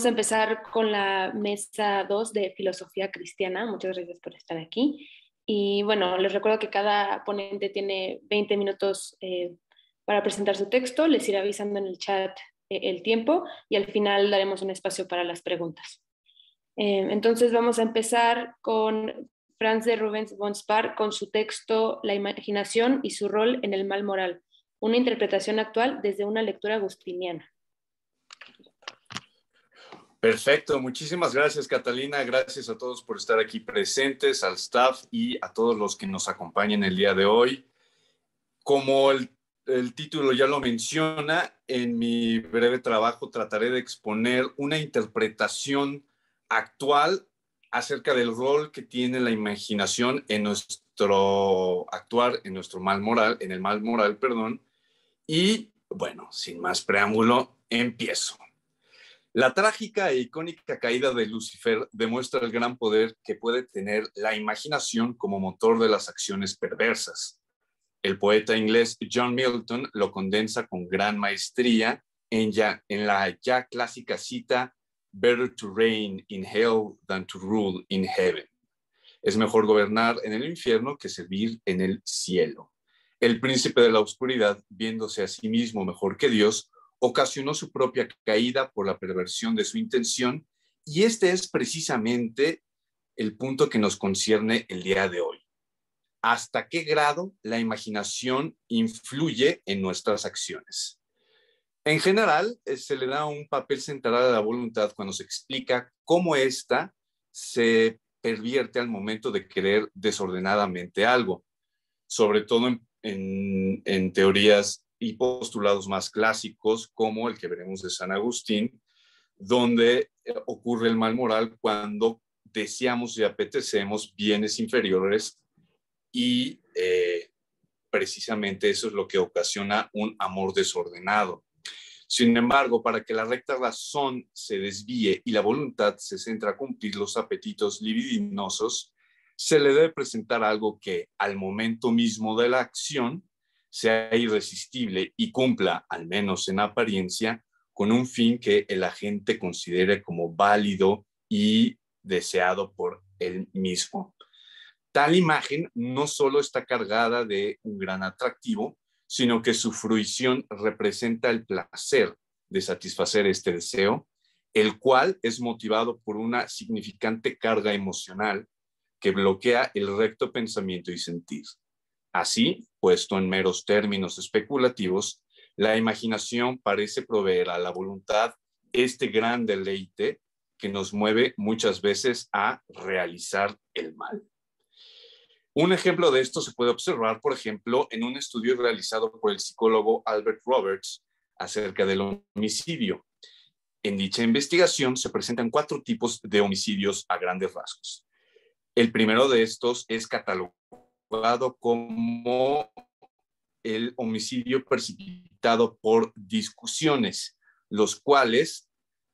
Vamos a empezar con la mesa 2 de filosofía cristiana. Muchas gracias por estar aquí. Y bueno, les recuerdo que cada ponente tiene 20 minutos para presentar su texto. Les iré avisando en el chat el tiempo y al final daremos un espacio para las preguntas. Entonces vamos a empezar con Franz de Rubens von Spar con su texto La imaginación y su rol en el mal moral, una interpretación actual desde una lectura agustiniana. Perfecto, muchísimas gracias Catalina, gracias a todos por estar aquí presentes, al staff y a todos los que nos acompañan el día de hoy. Como el título ya lo menciona, en mi breve trabajo trataré de exponer una interpretación actual acerca del rol que tiene la imaginación en nuestro actuar, en nuestro mal moral, en el mal moral, perdón. Y bueno, sin más preámbulo, empiezo. La trágica e icónica caída de Lucifer demuestra el gran poder que puede tener la imaginación como motor de las acciones perversas. El poeta inglés John Milton lo condensa con gran maestría en la ya clásica cita "Better to reign in hell than to rule in heaven". Es mejor gobernar en el infierno que servir en el cielo. El príncipe de la oscuridad, viéndose a sí mismo mejor que Dios, ocasionó su propia caída por la perversión de su intención, y este es precisamente el punto que nos concierne el día de hoy. ¿Hasta qué grado la imaginación influye en nuestras acciones? En general, se le da un papel central a la voluntad cuando se explica cómo ésta se pervierte al momento de querer desordenadamente algo, sobre todo en teorías y postulados más clásicos, como el que veremos de San Agustín, donde ocurre el mal moral cuando deseamos y apetecemos bienes inferiores y precisamente eso es lo que ocasiona un amor desordenado. Sin embargo, para que la recta razón se desvíe y la voluntad se centre a cumplir los apetitos libidinosos, se le debe presentar algo que al momento mismo de la acción sea irresistible y cumpla, al menos en apariencia, con un fin que el agente considere como válido y deseado por él mismo. Tal imagen no solo está cargada de un gran atractivo, sino que su fruición representa el placer de satisfacer este deseo, el cual es motivado por una significante carga emocional que bloquea el recto pensamiento y sentir. Así, puesto en meros términos especulativos, la imaginación parece proveer a la voluntad este gran deleite que nos mueve muchas veces a realizar el mal. Un ejemplo de esto se puede observar, por ejemplo, en un estudio realizado por el psicólogo Albert Roberts acerca del homicidio. En dicha investigación se presentan 4 tipos de homicidios a grandes rasgos. El primero de estos es catalogado como el homicidio precipitado por discusiones, los cuales,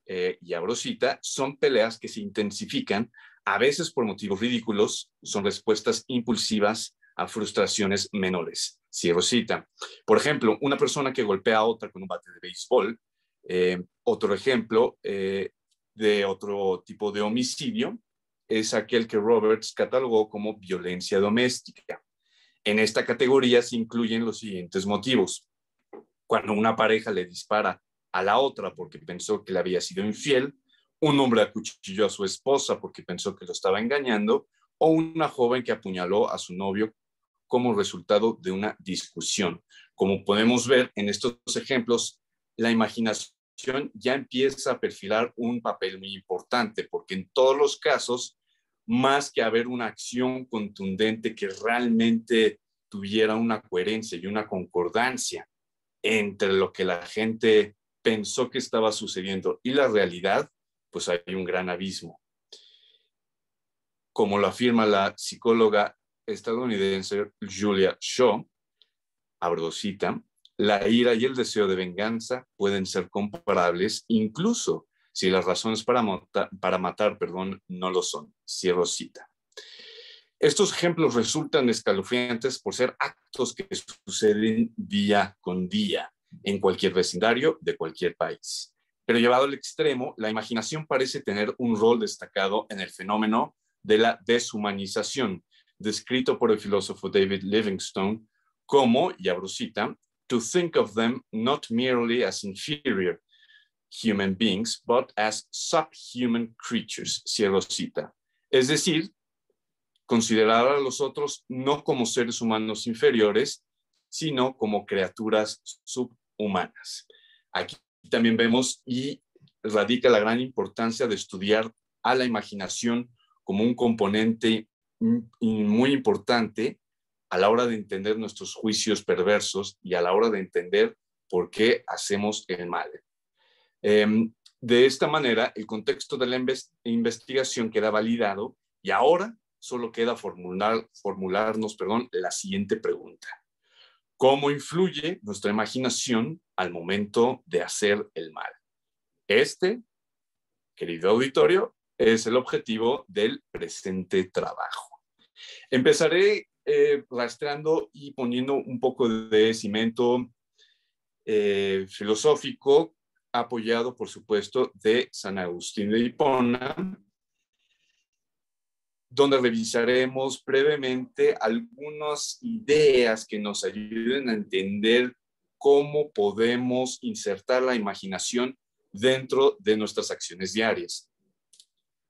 y abro cita, son peleas que se intensifican, a veces por motivos ridículos, son respuestas impulsivas a frustraciones menores. Cierro cita. Por ejemplo, una persona que golpea a otra con un bate de béisbol. Otro ejemplo de otro tipo de homicidio es aquel que Roberts catalogó como violencia doméstica. En esta categoría se incluyen los siguientes motivos. Cuando una pareja le dispara a la otra porque pensó que le había sido infiel, un hombre acuchilló a su esposa porque pensó que lo estaba engañando, o una joven que apuñaló a su novio como resultado de una discusión. Como podemos ver en estos ejemplos, la imaginación ya empieza a perfilar un papel muy importante, porque en todos los casos, más que haber una acción contundente que realmente tuviera una coherencia y una concordancia entre lo que la gente pensó que estaba sucediendo y la realidad, pues hay un gran abismo. Como lo afirma la psicóloga estadounidense Julia Shaw, abro cita, la ira y el deseo de venganza pueden ser comparables incluso si las razones para matar, no lo son. Cierro cita. Estos ejemplos resultan escalofriantes por ser actos que suceden día con día en cualquier vecindario de cualquier país. Pero llevado al extremo, la imaginación parece tener un rol destacado en el fenómeno de la deshumanización, descrito por el filósofo David Livingstone como, y abro cita, to think of them not merely as inferior human beings, but as subhuman creatures, cierro cita. Es decir, considerar a los otros no como seres humanos inferiores, sino como criaturas subhumanas. Aquí también vemos y radica la gran importancia de estudiar a la imaginación como un componente muy importante a la hora de entender nuestros juicios perversos y a la hora de entender por qué hacemos el mal. De esta manera, el contexto de la investigación queda validado y ahora solo queda formularnos la siguiente pregunta. ¿Cómo influye nuestra imaginación al momento de hacer el mal? Este, querido auditorio, es el objetivo del presente trabajo. Empezaré rastreando y poniendo un poco de cimento filosófico, apoyado, por supuesto, de San Agustín de Hipona, donde revisaremos brevemente algunas ideas que nos ayuden a entender cómo podemos insertar la imaginación dentro de nuestras acciones diarias.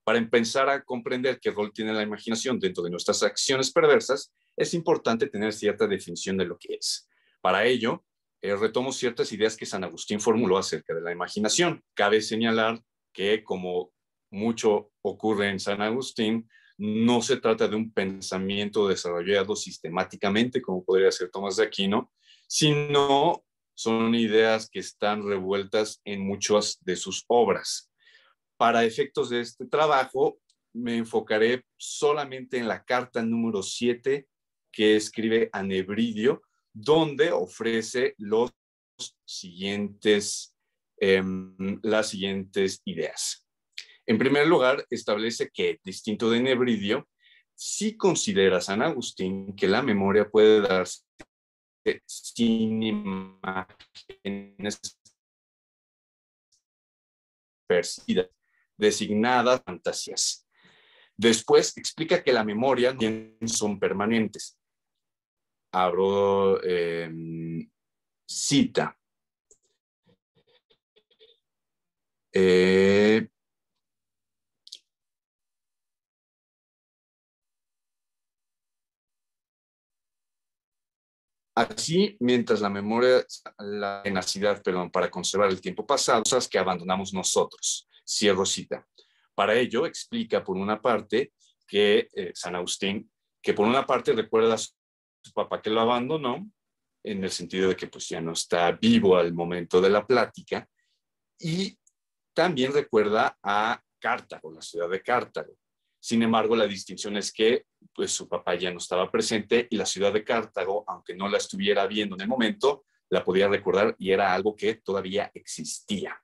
Para empezar a comprender qué rol tiene la imaginación dentro de nuestras acciones perversas, es importante tener cierta definición de lo que es. Para ello, retomo ciertas ideas que San Agustín formuló acerca de la imaginación. Cabe señalar que, como mucho ocurre en San Agustín, no se trata de un pensamiento desarrollado sistemáticamente, como podría ser Tomás de Aquino, sino son ideas que están revueltas en muchas de sus obras. Para efectos de este trabajo, me enfocaré solamente en la carta número 7 que escribe a Nebridio, donde ofrece las siguientes ideas. En primer lugar, establece que, distinto de Nebridio, sí considera San Agustín que la memoria puede darse sin imágenes percibidas, designadas fantasías. Después explica que la memoria no son permanentes. Abro cita. Así, mientras la memoria, la tenacidad, para conservar el tiempo pasado, cosas que abandonamos nosotros. Cierro cita. Para ello, explica por una parte que San Agustín, que por una parte recuerda a su papá que lo abandonó, en el sentido de que pues ya no está vivo al momento de la plática, y también recuerda a Cartago, la ciudad de Cartago. Sin embargo, la distinción es que pues, su papá ya no estaba presente y la ciudad de Cartago, aunque no la estuviera viendo en el momento, la podía recordar y era algo que todavía existía.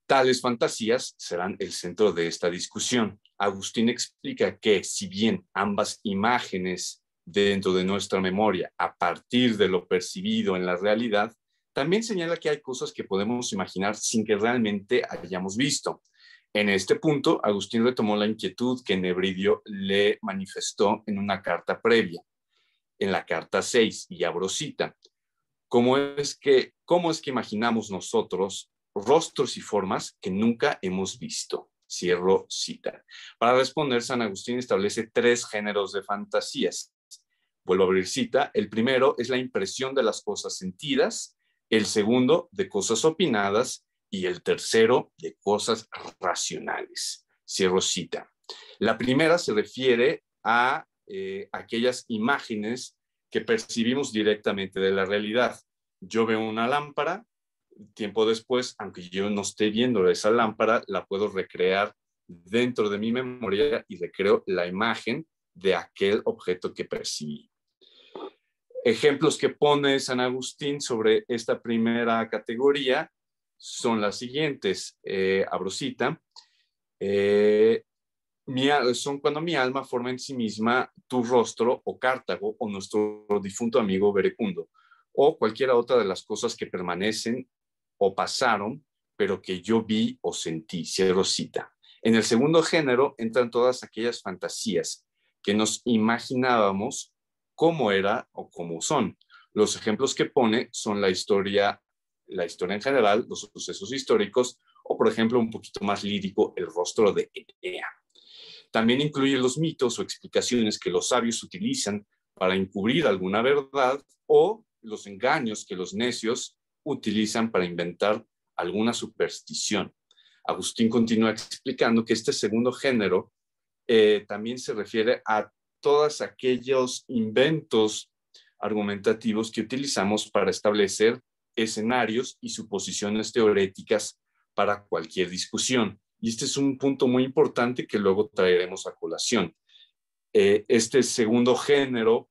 Tales fantasías serán el centro de esta discusión. Agustín explica que si bien ambas imágenes dentro de nuestra memoria, a partir de lo percibido en la realidad, también señala que hay cosas que podemos imaginar sin que realmente hayamos visto. En este punto, Agustín retomó la inquietud que Nebridio le manifestó en una carta previa, en la carta 6, y abro cita. ¿Cómo es que imaginamos nosotros rostros y formas que nunca hemos visto? Cierro cita. Para responder, San Agustín establece 3 géneros de fantasías. Vuelvo a abrir cita. El primero es la impresión de las cosas sentidas, el segundo de cosas opinadas y el tercero de cosas racionales. Cierro cita. La primera se refiere a aquellas imágenes que percibimos directamente de la realidad. Yo veo una lámpara, tiempo después, aunque yo no esté viendo esa lámpara, la puedo recrear dentro de mi memoria y recreo la imagen de aquel objeto que percibí. Ejemplos que pone San Agustín sobre esta primera categoría son las siguientes. Abro cita. Son cuando mi alma forma en sí misma tu rostro o Cartago o nuestro difunto amigo Verecundo o cualquiera otra de las cosas que permanecen o pasaron pero que yo vi o sentí, cierro cita. En el segundo género entran todas aquellas fantasías que nos imaginábamos cómo era o cómo son. Los ejemplos que pone son la historia en general, los sucesos históricos, o por ejemplo, un poquito más lírico, el rostro de Enea. También incluye los mitos o explicaciones que los sabios utilizan para encubrir alguna verdad o los engaños que los necios utilizan para inventar alguna superstición. Agustín continúa explicando que este segundo género también se refiere a todos aquellos inventos argumentativos que utilizamos para establecer escenarios y suposiciones teoréticas para cualquier discusión. Y este es un punto muy importante que luego traeremos a colación. Este segundo género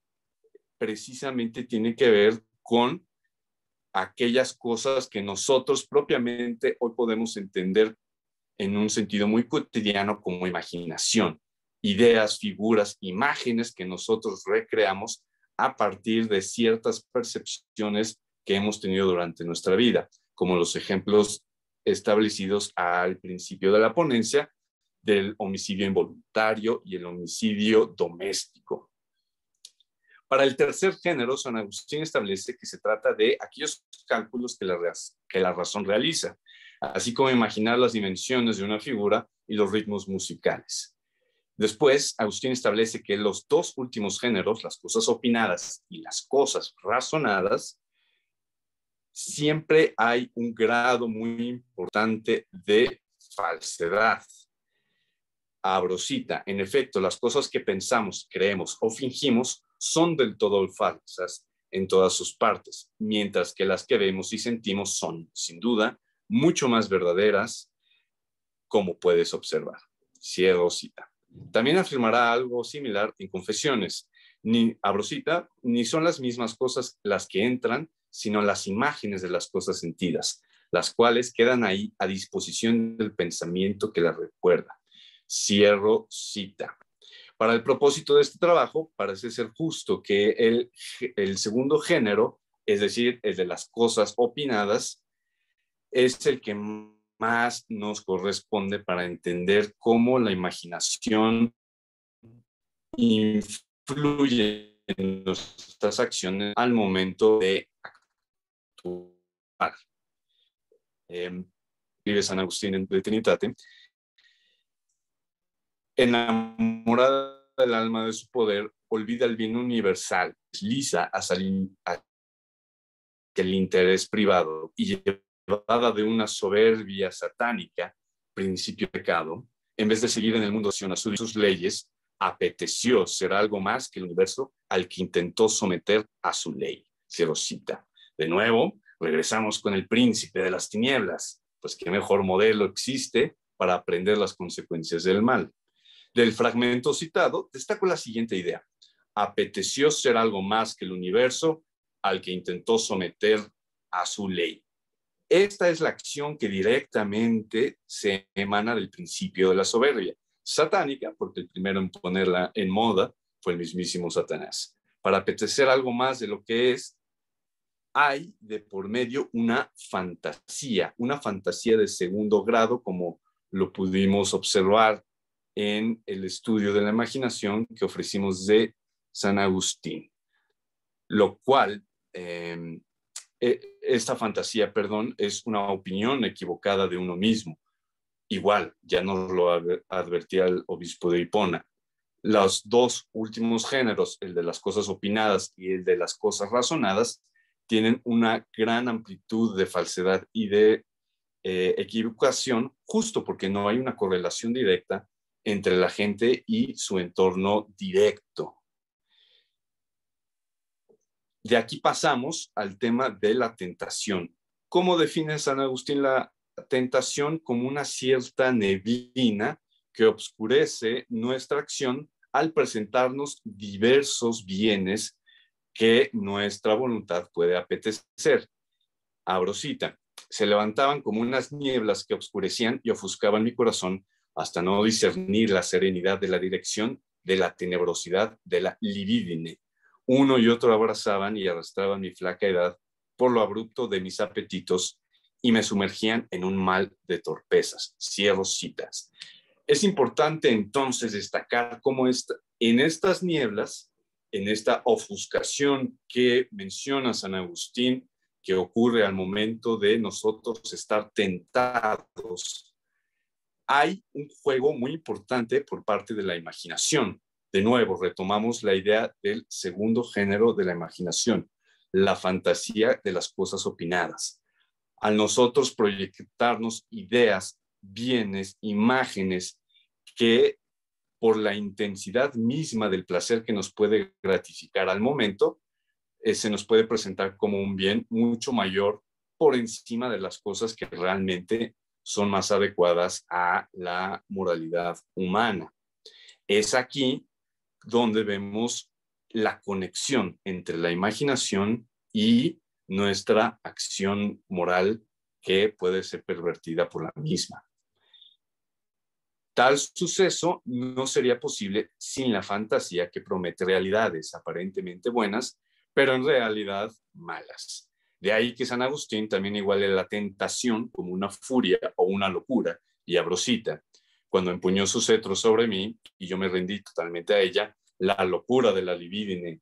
precisamente tiene que ver con aquellas cosas que nosotros propiamente hoy podemos entender en un sentido muy cotidiano como imaginación, ideas, figuras, imágenes que nosotros recreamos a partir de ciertas percepciones que hemos tenido durante nuestra vida, como los ejemplos establecidos al principio de la ponencia del homicidio involuntario y el homicidio doméstico. Para el tercer género, San Agustín establece que se trata de aquellos cálculos que la razón realiza, así como imaginar las dimensiones de una figura y los ritmos musicales. Después, Agustín establece que los dos últimos géneros, las cosas opinadas y las cosas razonadas, siempre hay un grado muy importante de falsedad. Abro cita, en efecto, las cosas que pensamos, creemos o fingimos son del todo falsas en todas sus partes, mientras que las que vemos y sentimos son, sin duda, mucho más verdaderas, como puedes observar. Cierro cita. También afirmará algo similar en Confesiones. Abro cita, ni son las mismas cosas las que entran, sino las imágenes de las cosas sentidas, las cuales quedan ahí a disposición del pensamiento que las recuerda. Cierro cita. Para el propósito de este trabajo, parece ser justo que el segundo género, es decir, el de las cosas opinadas, es el que más nos corresponde para entender cómo la imaginación influye en nuestras acciones al momento de actuar. Vive San Agustín de Trinitate. Enamorada del alma de su poder, olvida el bien universal, desliza hacia el interés privado y llevada de una soberbia satánica, principio de pecado, en vez de seguir en el mundo a sus leyes, apeteció ser algo más que el universo al que intentó someter a su ley. Cierro cita. De nuevo, regresamos con el príncipe de las tinieblas, pues qué mejor modelo existe para aprender las consecuencias del mal. Del fragmento citado, destaco la siguiente idea. Apeteció ser algo más que el universo al que intentó someter a su ley. Esta es la acción que directamente se emana del principio de la soberbia. Satánica, porque el primero en ponerla en moda fue el mismísimo Satanás. Para apetecer algo más de lo que es, hay de por medio una fantasía de segundo grado, como lo pudimos observar en el estudio de la imaginación que ofrecimos de San Agustín, lo cual, esta fantasía, es una opinión equivocada de uno mismo. Igual, ya nos lo advertía el obispo de Hipona. Los dos últimos géneros, el de las cosas opinadas y el de las cosas razonadas, tienen una gran amplitud de falsedad y de equivocación, justo porque no hay una correlación directa entre la gente y su entorno directo. De aquí pasamos al tema de la tentación. ¿Cómo define San Agustín la tentación? Como una cierta neblina que obscurece nuestra acción al presentarnos diversos bienes que nuestra voluntad puede apetecer. Abro cita. Se levantaban como unas nieblas que obscurecían y ofuscaban mi corazón hasta no discernir la serenidad de la dirección de la tenebrosidad de la libidine. Uno y otro abrazaban y arrastraban mi flaca edad por lo abrupto de mis apetitos y me sumergían en un mar de torpezas. Cierro citas. Es importante entonces destacar cómo en estas nieblas, en esta ofuscación que menciona San Agustín, que ocurre al momento de nosotros estar tentados, hay un juego muy importante por parte de la imaginación. De nuevo, retomamos la idea del segundo género de la imaginación, la fantasía de las cosas opinadas. Al nosotros proyectarnos ideas, bienes, imágenes que por la intensidad misma del placer que nos puede gratificar al momento, se nos puede presentar como un bien mucho mayor por encima de las cosas que realmente son más adecuadas a la moralidad humana. Es aquí donde vemos la conexión entre la imaginación y nuestra acción moral que puede ser pervertida por la misma. Tal suceso no sería posible sin la fantasía que promete realidades aparentemente buenas, pero en realidad malas. De ahí que San Agustín también iguale la tentación como una furia o una locura, y abro cita, cuando empuñó su cetro sobre mí y yo me rendí totalmente a ella, la locura de la libidine,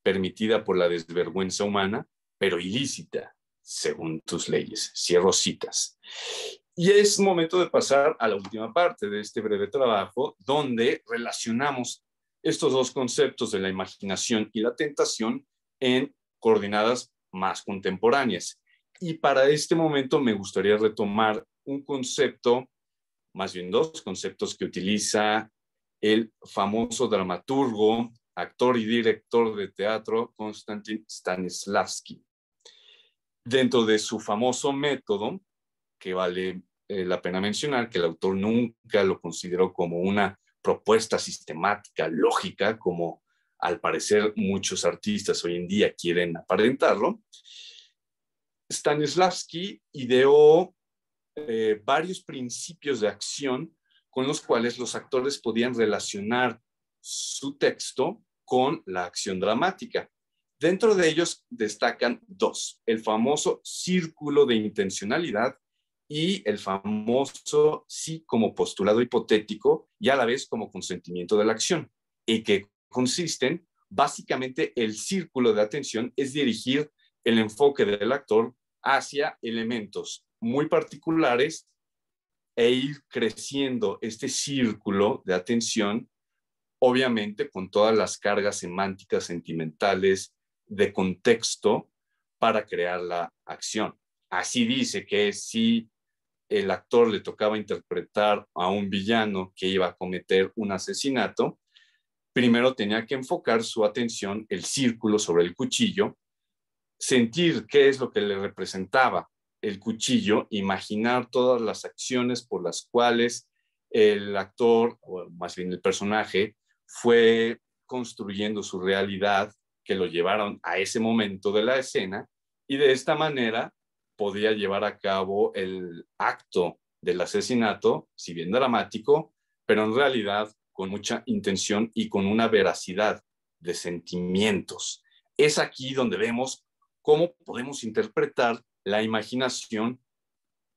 permitida por la desvergüenza humana, pero ilícita, según tus leyes. Cierro citas. Y es momento de pasar a la última parte de este breve trabajo, donde relacionamos estos dos conceptos de la imaginación y la tentación en coordenadas más contemporáneas. Y para este momento me gustaría retomar un concepto, más bien dos conceptos que utiliza el famoso dramaturgo, actor y director de teatro Konstantin Stanislavski. Dentro de su famoso método, que vale la pena mencionar, que el autor nunca lo consideró como una propuesta sistemática, lógica, como al parecer muchos artistas hoy en día quieren aparentarlo. Stanislavski ideó varios principios de acción con los cuales los actores podían relacionar su texto con la acción dramática. Dentro de ellos destacan dos: el famoso círculo de intencionalidad y el famoso sí como postulado hipotético y a la vez como consentimiento de la acción, y que consisten básicamente el círculo de atención es dirigir el enfoque del actor hacia elementos muy particulares e ir creciendo este círculo de atención, obviamente con todas las cargas semánticas, sentimentales, de contexto para crear la acción. Así dice que si el actor le tocaba interpretar a un villano que iba a cometer un asesinato, primero tenía que enfocar su atención, el círculo sobre el cuchillo, sentir qué es lo que le representaba el cuchillo, imaginar todas las acciones por las cuales el actor, o más bien el personaje, fue construyendo su realidad que lo llevaron a ese momento de la escena, y de esta manera podía llevar a cabo el acto del asesinato, si bien dramático, pero en realidad con mucha intención y con una veracidad de sentimientos. Es aquí donde vemos cómo podemos interpretar la imaginación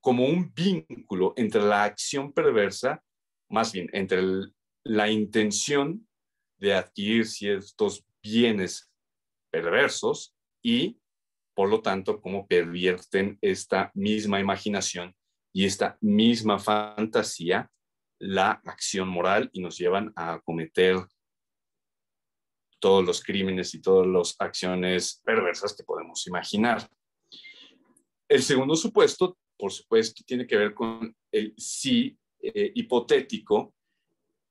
como un vínculo entre la acción perversa, más bien entre la intención de adquirir ciertos bienes perversos y, por lo tanto, cómo pervierten esta misma imaginación y esta misma fantasía la acción moral y nos llevan a cometer todos los crímenes y todas las acciones perversas que podemos imaginar. El segundo supuesto, por supuesto, tiene que ver con el sí hipotético,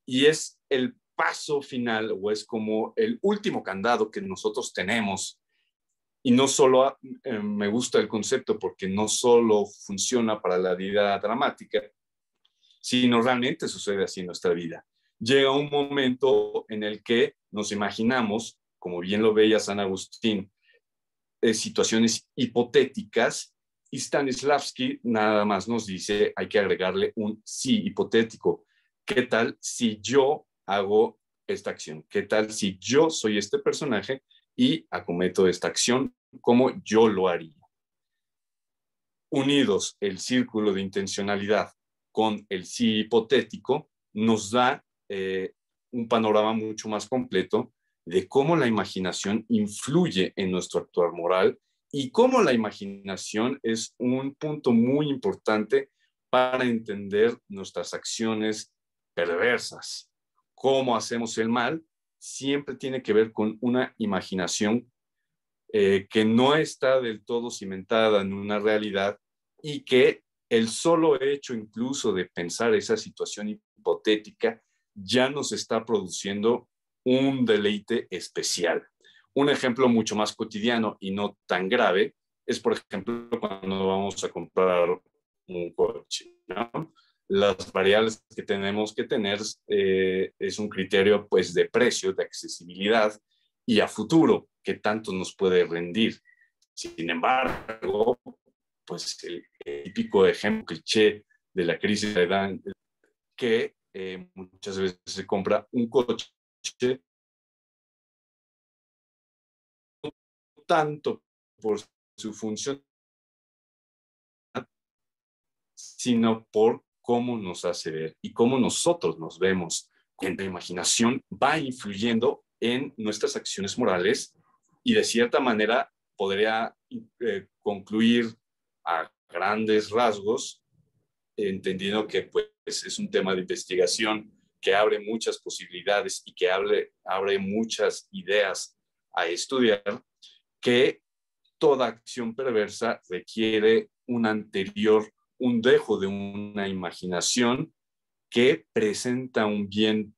y es el paso final, o es como el último candado que nosotros tenemos. Y no solo me gusta el concepto porque no solo funciona para la vida dramática, sino realmente sucede así en nuestra vida. Llega un momento en el que nos imaginamos, como bien lo veía San Agustín, situaciones hipotéticas, y Stanislavski nada más nos dice, hay que agregarle un sí hipotético. ¿Qué tal si yo hago esta acción? ¿Qué tal si yo soy este personaje y acometo esta acción como yo lo haría? unidos el círculo de intencionalidad con el sí hipotético, nos da un panorama mucho más completo de cómo la imaginación influye en nuestro actuar moral y cómo la imaginación es un punto muy importante para entender nuestras acciones perversas. Cómo hacemos el mal siempre tiene que ver con una imaginación que no está del todo cimentada en una realidad y que el solo hecho incluso de pensar esa situación hipotética ya nos está produciendo un deleite especial. Un ejemplo mucho más cotidiano y no tan grave es, por ejemplo, cuando vamos a comprar un coche, ¿no? Las variables que tenemos que tener es un criterio pues de precio, de accesibilidad y a futuro, que tanto nos puede rendir. Sin embargo, pues el típico ejemplo cliché de la crisis de edad, que muchas veces se compra un coche no tanto por su función, sino por cómo nos hace ver y cómo nosotros nos vemos. La imaginación va influyendo en nuestras acciones morales y de cierta manera podría concluir a grandes rasgos, entendiendo que pues, es un tema de investigación que abre muchas posibilidades y que abre muchas ideas a estudiar, que toda acción perversa requiere un dejo de una imaginación que presenta un bien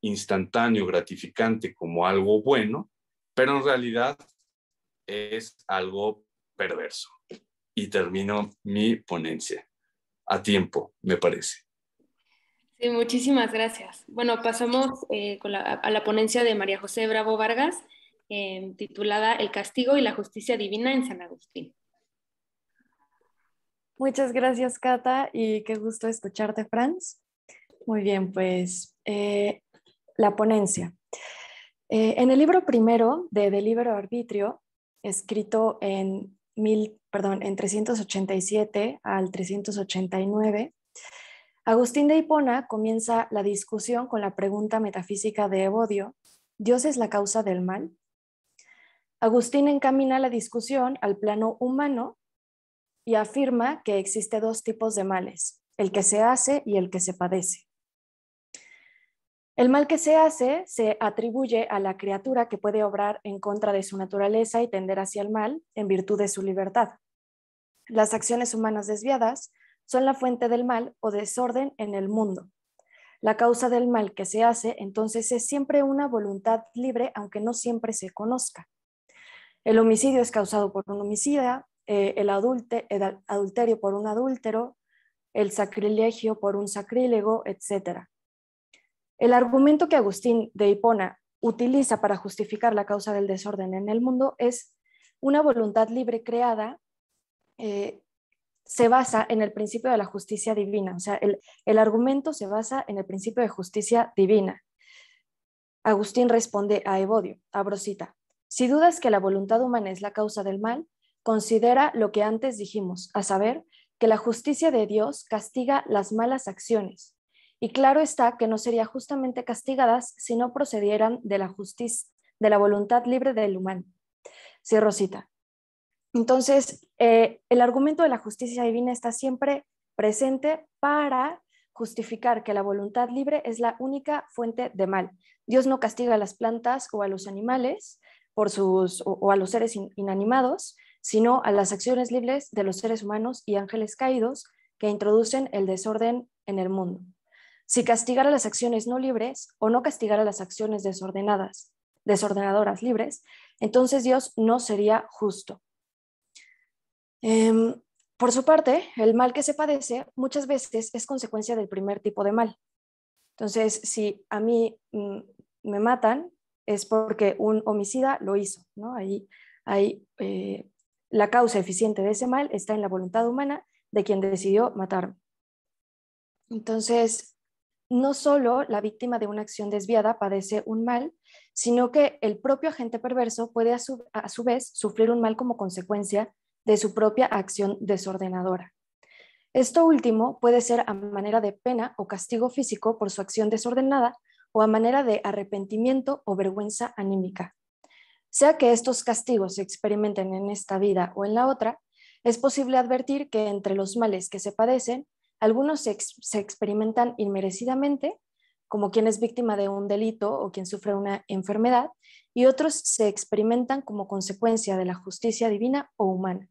instantáneo, gratificante como algo bueno, pero en realidad es algo perverso. Y termino mi ponencia a tiempo, me parece. Sí, muchísimas gracias. Bueno, pasamos a la ponencia de María José Bravo Vargas, titulada El castigo y la justicia divina en San Agustín. Muchas gracias, Cata, y qué gusto escucharte, Franz. Muy bien, pues la ponencia. En el libro primero de Libero Arbitrio, escrito en 387 al 389, Agustín de Hipona comienza la discusión con la pregunta metafísica de Evodio: ¿Dios es la causa del mal? Agustín encamina la discusión al plano humano y afirma que existe dos tipos de males, el que se hace y el que se padece. El mal que se hace se atribuye a la criatura, que puede obrar en contra de su naturaleza y tender hacia el mal en virtud de su libertad. Las acciones humanas desviadas son la fuente del mal o desorden en el mundo. La causa del mal que se hace, entonces, es siempre una voluntad libre, aunque no siempre se conozca. El homicidio es causado por un homicida, el adulterio por un adúltero, el sacrilegio por un sacrílego, etc. El argumento que Agustín de Hipona utiliza para justificar la causa del desorden en el mundo es una voluntad libre creada, se basa en el principio de la justicia divina. O sea, el argumento se basa en el principio de justicia divina. Agustín responde a Evodio, abro cita: si dudas que la voluntad humana es la causa del mal, considera lo que antes dijimos, a saber, que la justicia de Dios castiga las malas acciones. Y claro está que no serían justamente castigadas si no procedieran de la voluntad libre del humano. Cierro cita. Entonces, el argumento de la justicia divina está siempre presente para justificar que la voluntad libre es la única fuente de mal. Dios no castiga a las plantas o a los animales o a los seres inanimados, sino a las acciones libres de los seres humanos y ángeles caídos que introducen el desorden en el mundo. Si castigara las acciones no libres o no castigara las acciones desordenadoras libres, entonces Dios no sería justo. Por su parte, el mal que se padece muchas veces es consecuencia del primer tipo de mal. Entonces, si a mí me matan, es porque un homicida lo hizo, ¿no? La causa eficiente de ese mal está en la voluntad humana de quien decidió matarme. Entonces, no solo la víctima de una acción desviada padece un mal, sino que el propio agente perverso puede a su vez sufrir un mal como consecuencia de su propia acción desordenadora. Esto último puede ser a manera de pena o castigo físico por su acción desordenada o a manera de arrepentimiento o vergüenza anímica. Sea que estos castigos se experimenten en esta vida o en la otra, es posible advertir que entre los males que se padecen, algunos se experimentan inmerecidamente, como quien es víctima de un delito o quien sufre una enfermedad, y otros se experimentan como consecuencia de la justicia divina o humana.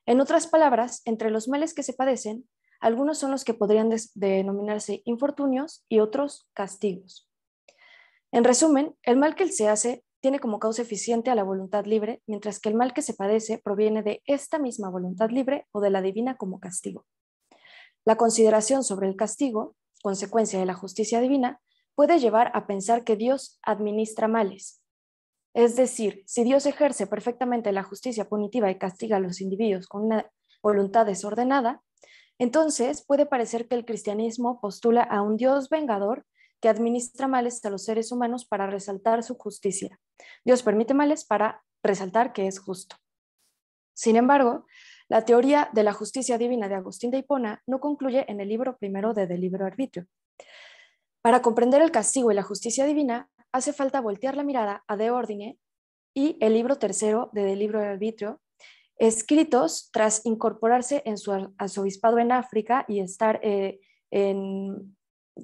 En otras palabras, entre los males que se padecen, algunos son los que podrían denominarse infortunios y otros castigos. En resumen, el mal que se hace tiene como causa eficiente a la voluntad libre, mientras que el mal que se padece proviene de esta misma voluntad libre o de la divina como castigo. La consideración sobre el castigo, consecuencia de la justicia divina, puede llevar a pensar que Dios administra males. Es decir, si Dios ejerce perfectamente la justicia punitiva y castiga a los individuos con una voluntad desordenada, entonces puede parecer que el cristianismo postula a un Dios vengador que administra males a los seres humanos para resaltar su justicia. Dios permite males para resaltar que es justo. Sin embargo, la teoría de la justicia divina de Agustín de Hipona no concluye en el libro primero de Libre Arbitrio. Para comprender el castigo y la justicia divina, hace falta voltear la mirada a De Ordine y el libro tercero de Libre Arbitrio, escritos tras incorporarse en su arzobispado en África y estar en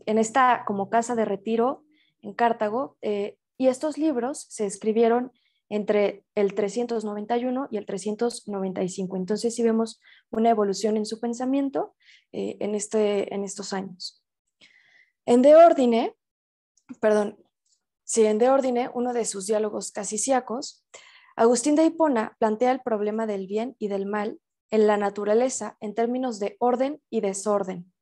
esta como casa de retiro en Cartago, y estos libros se escribieron entre el 391 y el 395. Entonces sí vemos una evolución en su pensamiento en estos años. En De Ordine, uno de sus diálogos casiciacos, Agustín de Hipona plantea el problema del bien y del mal en la naturaleza en términos de orden y desorden.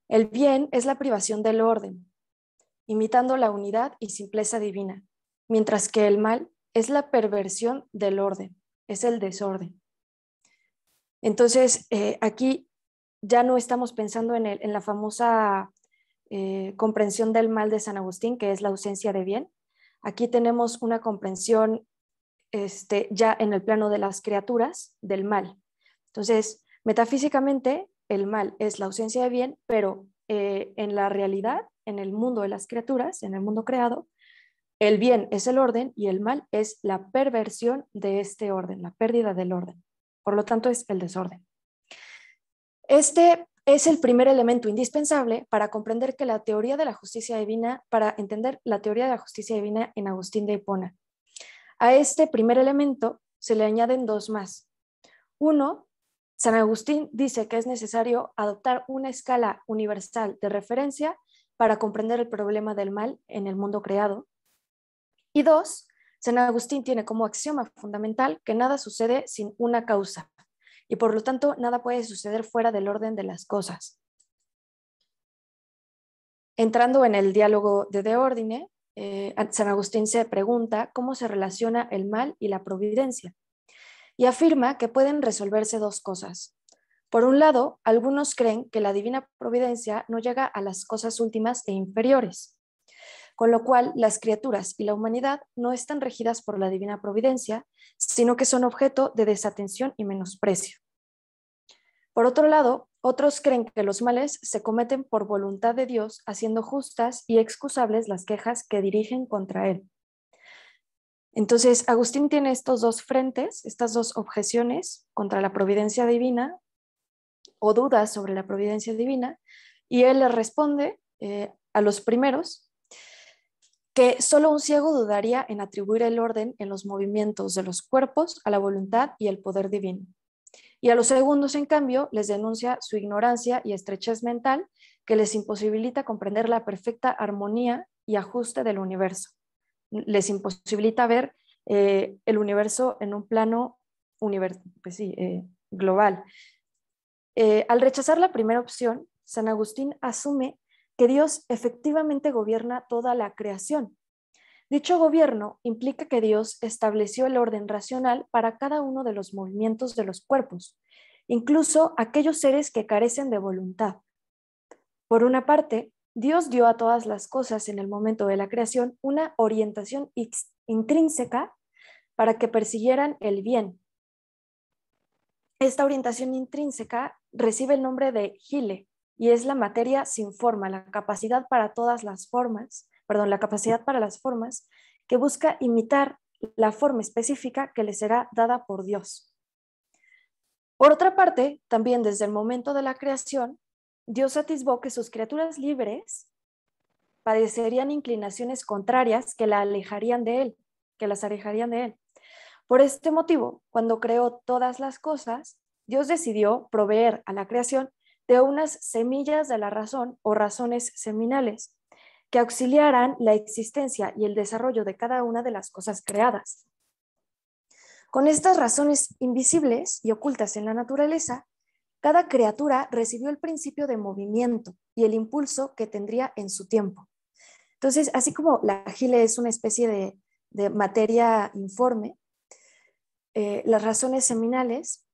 El bien es la privación del orden, imitando la unidad y simpleza divina, mientras que el mal es la perversión del orden, es el desorden. Entonces, aquí ya no estamos pensando en la famosa comprensión del mal de San Agustín, que es la ausencia de bien. Aquí tenemos una comprensión ya en el plano de las criaturas del mal. Entonces, metafísicamente, el mal es la ausencia de bien, pero en la realidad, en el mundo de las criaturas, en el mundo creado, el bien es el orden y el mal es la perversión de este orden, la pérdida del orden. Por lo tanto, es el desorden. Este es el primer elemento indispensable para comprender que la teoría de la justicia divina, para entender la teoría de la justicia divina en Agustín de Hipona. A este primer elemento se le añaden dos más. Uno, San Agustín dice que es necesario adoptar una escala universal de referencia para comprender el problema del mal en el mundo creado. Y dos, San Agustín tiene como axioma fundamental que nada sucede sin una causa y por lo tanto nada puede suceder fuera del orden de las cosas. Entrando en el diálogo de Ordine, San Agustín se pregunta cómo se relaciona el mal y la providencia y afirma que pueden resolverse dos cosas. Por un lado, algunos creen que la divina providencia no llega a las cosas últimas e inferiores, con lo cual las criaturas y la humanidad no están regidas por la divina providencia, sino que son objeto de desatención y menosprecio. Por otro lado, otros creen que los males se cometen por voluntad de Dios, haciendo justas y excusables las quejas que dirigen contra él. Entonces, Agustín tiene estos dos frentes, estas dos objeciones contra la providencia divina o dudas sobre la providencia divina, y él le responde a los primeros que solo un ciego dudaría en atribuir el orden en los movimientos de los cuerpos a la voluntad y el poder divino. Y a los segundos, en cambio, les denuncia su ignorancia y estrechez mental que les imposibilita comprender la perfecta armonía y ajuste del universo. Les imposibilita ver el universo en un plano global. Al rechazar la primera opción, San Agustín asume que Dios efectivamente gobierna toda la creación. Dicho gobierno implica que Dios estableció el orden racional para cada uno de los movimientos de los cuerpos, incluso aquellos seres que carecen de voluntad. Por una parte, Dios dio a todas las cosas en el momento de la creación una orientación intrínseca para que persiguieran el bien. esta orientación intrínseca recibe el nombre de hile y es la materia sin forma, la capacidad para las formas que busca imitar la forma específica que le será dada por Dios. Por otra parte, también desde el momento de la creación, Dios atisbó que sus criaturas libres padecerían inclinaciones contrarias que las alejarían de él. Por este motivo, cuando creó todas las cosas, Dios decidió proveer a la creación de unas semillas de la razón o razones seminales que auxiliaran la existencia y el desarrollo de cada una de las cosas creadas. Con estas razones invisibles y ocultas en la naturaleza, cada criatura recibió el principio de movimiento y el impulso que tendría en su tiempo. Entonces, así como la hile es una especie de materia informe, las razones seminales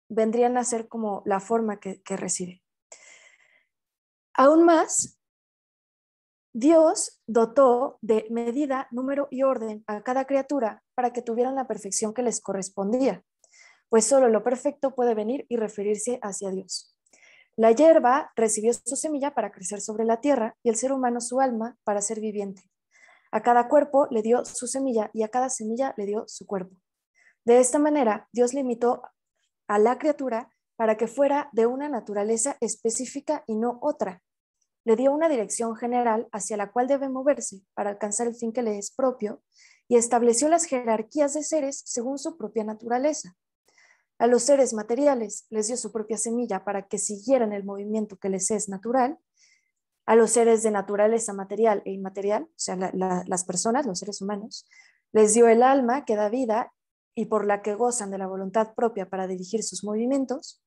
vendrían a ser como la forma que recibe. Aún más, Dios dotó de medida, número y orden a cada criatura para que tuvieran la perfección que les correspondía, pues solo lo perfecto puede venir y referirse hacia Dios. La hierba recibió su semilla para crecer sobre la tierra y el ser humano su alma para ser viviente. A cada cuerpo le dio su semilla y a cada semilla le dio su cuerpo. De esta manera, Dios limitó a la criatura para que fuera de una naturaleza específica y no otra. Le dio una dirección general hacia la cual debe moverse para alcanzar el fin que le es propio y estableció las jerarquías de seres según su propia naturaleza. A los seres materiales les dio su propia semilla para que siguieran el movimiento que les es natural. A los seres de naturaleza material e inmaterial, o sea, las personas, los seres humanos, les dio el alma que da vida y por la que gozan de la voluntad propia para dirigir sus movimientos.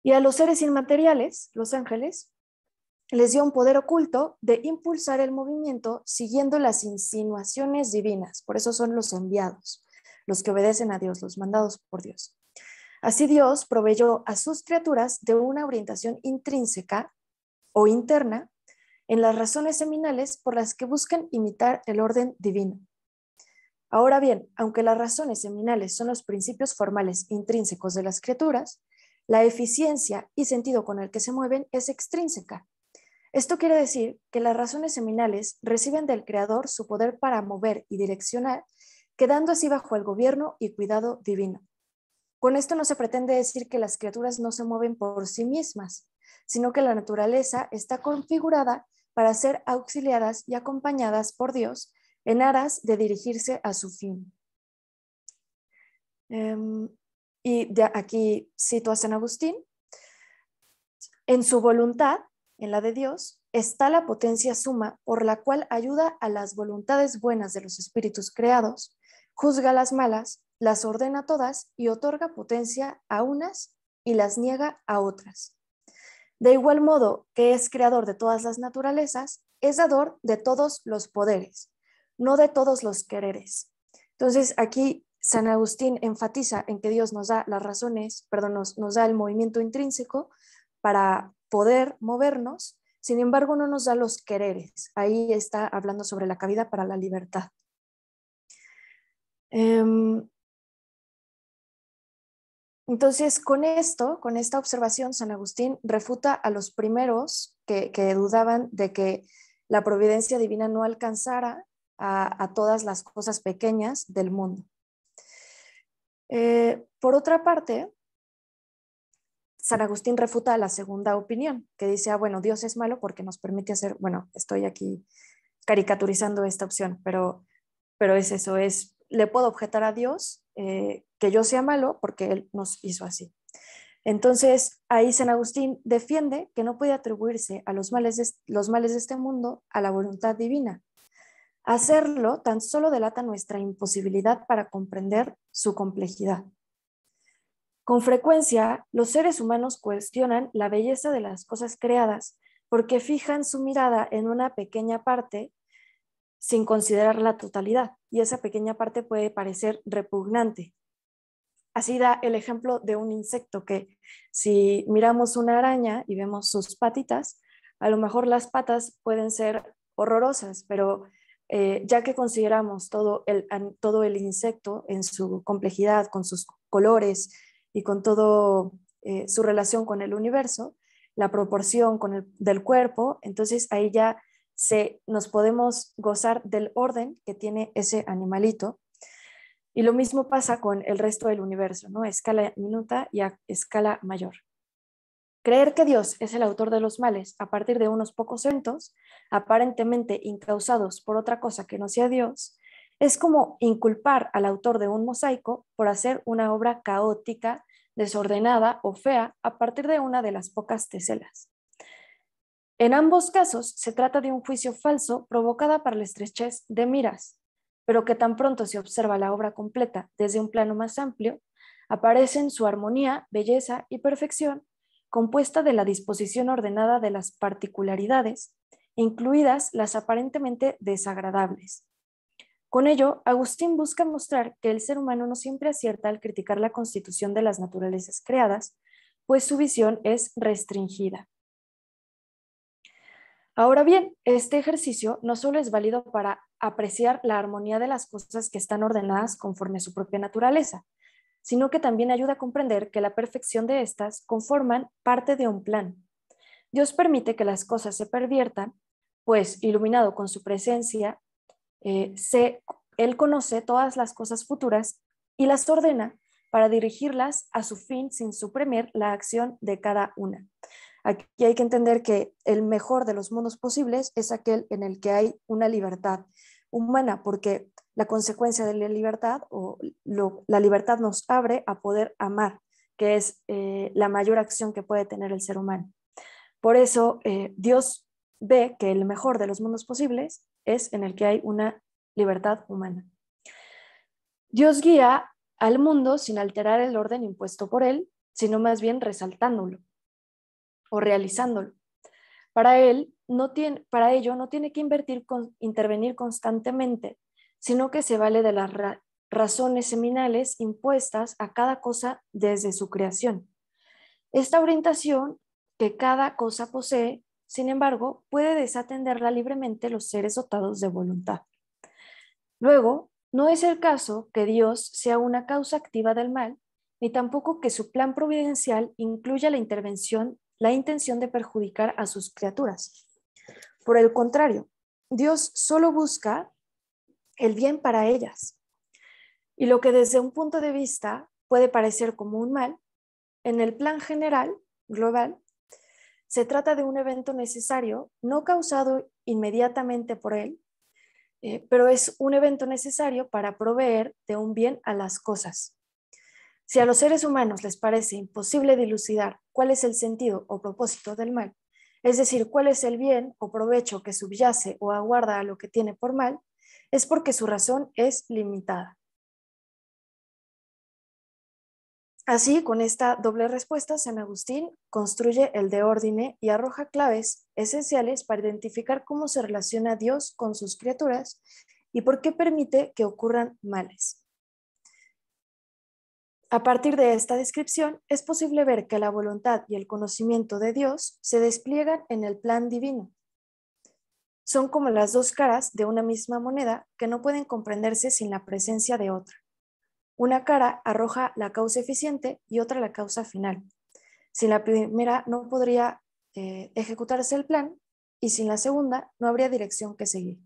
Y a los seres inmateriales, los ángeles, les dio un poder oculto de impulsar el movimiento siguiendo las insinuaciones divinas. Por eso son los enviados, los que obedecen a Dios, los mandados por Dios. Así Dios proveyó a sus criaturas de una orientación intrínseca o interna en las razones seminales por las que buscan imitar el orden divino. Ahora bien, aunque las razones seminales son los principios formales intrínsecos de las criaturas, la eficiencia y sentido con el que se mueven es extrínseca. Esto quiere decir que las razones seminales reciben del Creador su poder para mover y direccionar, quedando así bajo el gobierno y cuidado divino. Con esto no se pretende decir que las criaturas no se mueven por sí mismas, sino que la naturaleza está configurada para ser auxiliadas y acompañadas por Dios en aras de dirigirse a su fin. Y aquí cito a San Agustín. En su voluntad, en la de Dios, está la potencia suma por la cual ayuda a las voluntades buenas de los espíritus creados, juzga las malas, las ordena todas y otorga potencia a unas y las niega a otras. De igual modo que es creador de todas las naturalezas, es dador de todos los poderes, no de todos los quereres. Entonces aquí San Agustín enfatiza en que Dios nos da las razones, nos da el movimiento intrínseco para poder movernos, sin embargo no nos da los quereres. Ahí está hablando sobre la cabida para la libertad. Entonces, con esta observación, San Agustín refuta a los primeros que dudaban de que la providencia divina no alcanzara a todas las cosas pequeñas del mundo. Por otra parte, San Agustín refuta la segunda opinión, que dice, bueno, Dios es malo porque nos permite hacer, bueno, estoy aquí caricaturizando esta opción, pero es eso, le puedo objetar a Dios que yo sea malo porque Él nos hizo así. Entonces, ahí San Agustín defiende que no puede atribuirse a los males de este mundo a la voluntad divina. Hacerlo tan solo delata nuestra imposibilidad para comprender su complejidad. Con frecuencia, los seres humanos cuestionan la belleza de las cosas creadas porque fijan su mirada en una pequeña parte sin considerar la totalidad, y esa pequeña parte puede parecer repugnante. Así da el ejemplo de un insecto que si miramos una araña y vemos sus patitas, a lo mejor las patas pueden ser horrorosas, pero ya que consideramos todo el insecto en su complejidad, con sus colores, y con todo su relación con el universo, la proporción del cuerpo, entonces ahí ya nos podemos gozar del orden que tiene ese animalito. Y lo mismo pasa con el resto del universo, ¿no? A escala minuta y a escala mayor. Creer que Dios es el autor de los males a partir de unos pocos eventos, aparentemente incausados por otra cosa que no sea Dios, es como inculpar al autor de un mosaico por hacer una obra caótica, desordenada o fea a partir de una de las pocas teselas. En ambos casos se trata de un juicio falso provocada por la estrechez de miras, pero que tan pronto se observa la obra completa desde un plano más amplio, aparecen su armonía, belleza y perfección, compuesta de la disposición ordenada de las particularidades, incluidas las aparentemente desagradables. Con ello, Agustín busca mostrar que el ser humano no siempre acierta al criticar la constitución de las naturalezas creadas, pues su visión es restringida. Ahora bien, este ejercicio no solo es válido para apreciar la armonía de las cosas que están ordenadas conforme a su propia naturaleza, sino que también ayuda a comprender que la perfección de estas conforman parte de un plan. Dios permite que las cosas se perviertan, pues iluminado con su presencia, Él conoce todas las cosas futuras y las ordena para dirigirlas a su fin sin suprimir la acción de cada una. Aquí hay que entender que el mejor de los mundos posibles es aquel en el que hay una libertad humana, porque la consecuencia de la libertad la libertad nos abre a poder amar, que es la mayor acción que puede tener el ser humano. Por eso Dios ve que el mejor de los mundos posibles es en el que hay una libertad humana. Dios guía al mundo sin alterar el orden impuesto por él, sino más bien resaltándolo o realizándolo. Para ello no tiene que intervenir constantemente, sino que se vale de las razones seminales impuestas a cada cosa desde su creación. Esta orientación que cada cosa posee, sin embargo, puede desatenderla libremente los seres dotados de voluntad. Luego, no es el caso que Dios sea una causa activa del mal, ni tampoco que su plan providencial incluya la intención de perjudicar a sus criaturas. Por el contrario, Dios solo busca el bien para ellas. Y lo que desde un punto de vista puede parecer como un mal, en el plan general, global, se trata de un evento necesario, no causado inmediatamente por él, pero es un evento necesario para proveer de un bien a las cosas. Si a los seres humanos les parece imposible dilucidar cuál es el sentido o propósito del mal, es decir, cuál es el bien o provecho que subyace o aguarda a lo que tiene por mal, es porque su razón es limitada. Así, con esta doble respuesta, San Agustín construye el De Ordine y arroja claves esenciales para identificar cómo se relaciona Dios con sus criaturas y por qué permite que ocurran males. A partir de esta descripción, es posible ver que la voluntad y el conocimiento de Dios se despliegan en el plan divino. Son como las dos caras de una misma moneda que no pueden comprenderse sin la presencia de otra. Una cara arroja la causa eficiente y otra la causa final. Sin la primera no podría ejecutarse el plan y sin la segunda no habría dirección que seguir.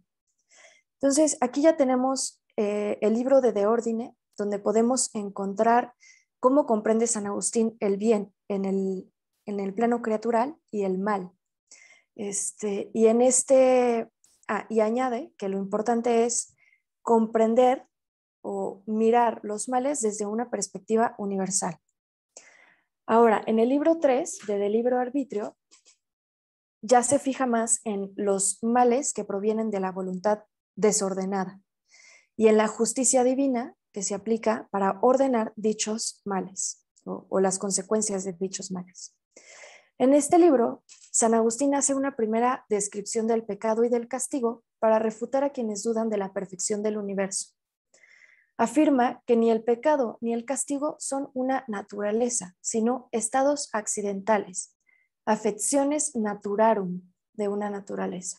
Entonces, aquí ya tenemos el libro de De Ordine, donde podemos encontrar cómo comprende San Agustín el bien en el plano criatural y el mal. Y añade que lo importante es comprender o mirar los males desde una perspectiva universal. Ahora, en el libro 3 de Libro Arbitrio, ya se fija más en los males que provienen de la voluntad desordenada y en la justicia divina que se aplica para ordenar dichos males o las consecuencias de dichos males. En este libro, San Agustín hace una primera descripción del pecado y del castigo para refutar a quienes dudan de la perfección del universo. Afirma que ni el pecado ni el castigo son una naturaleza, sino estados accidentales, affectiones naturarum de una naturaleza.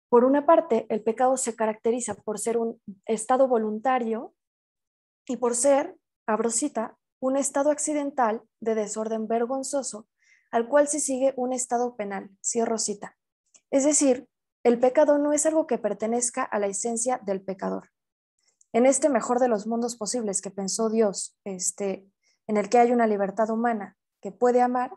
Por una parte, el pecado se caracteriza por ser un estado voluntario y por ser, abro cita, un estado accidental de desorden vergonzoso al cual se sigue un estado penal, cierro cita. Es decir, el pecado no es algo que pertenezca a la esencia del pecador. En este mejor de los mundos posibles que pensó Dios, en el que hay una libertad humana que puede amar,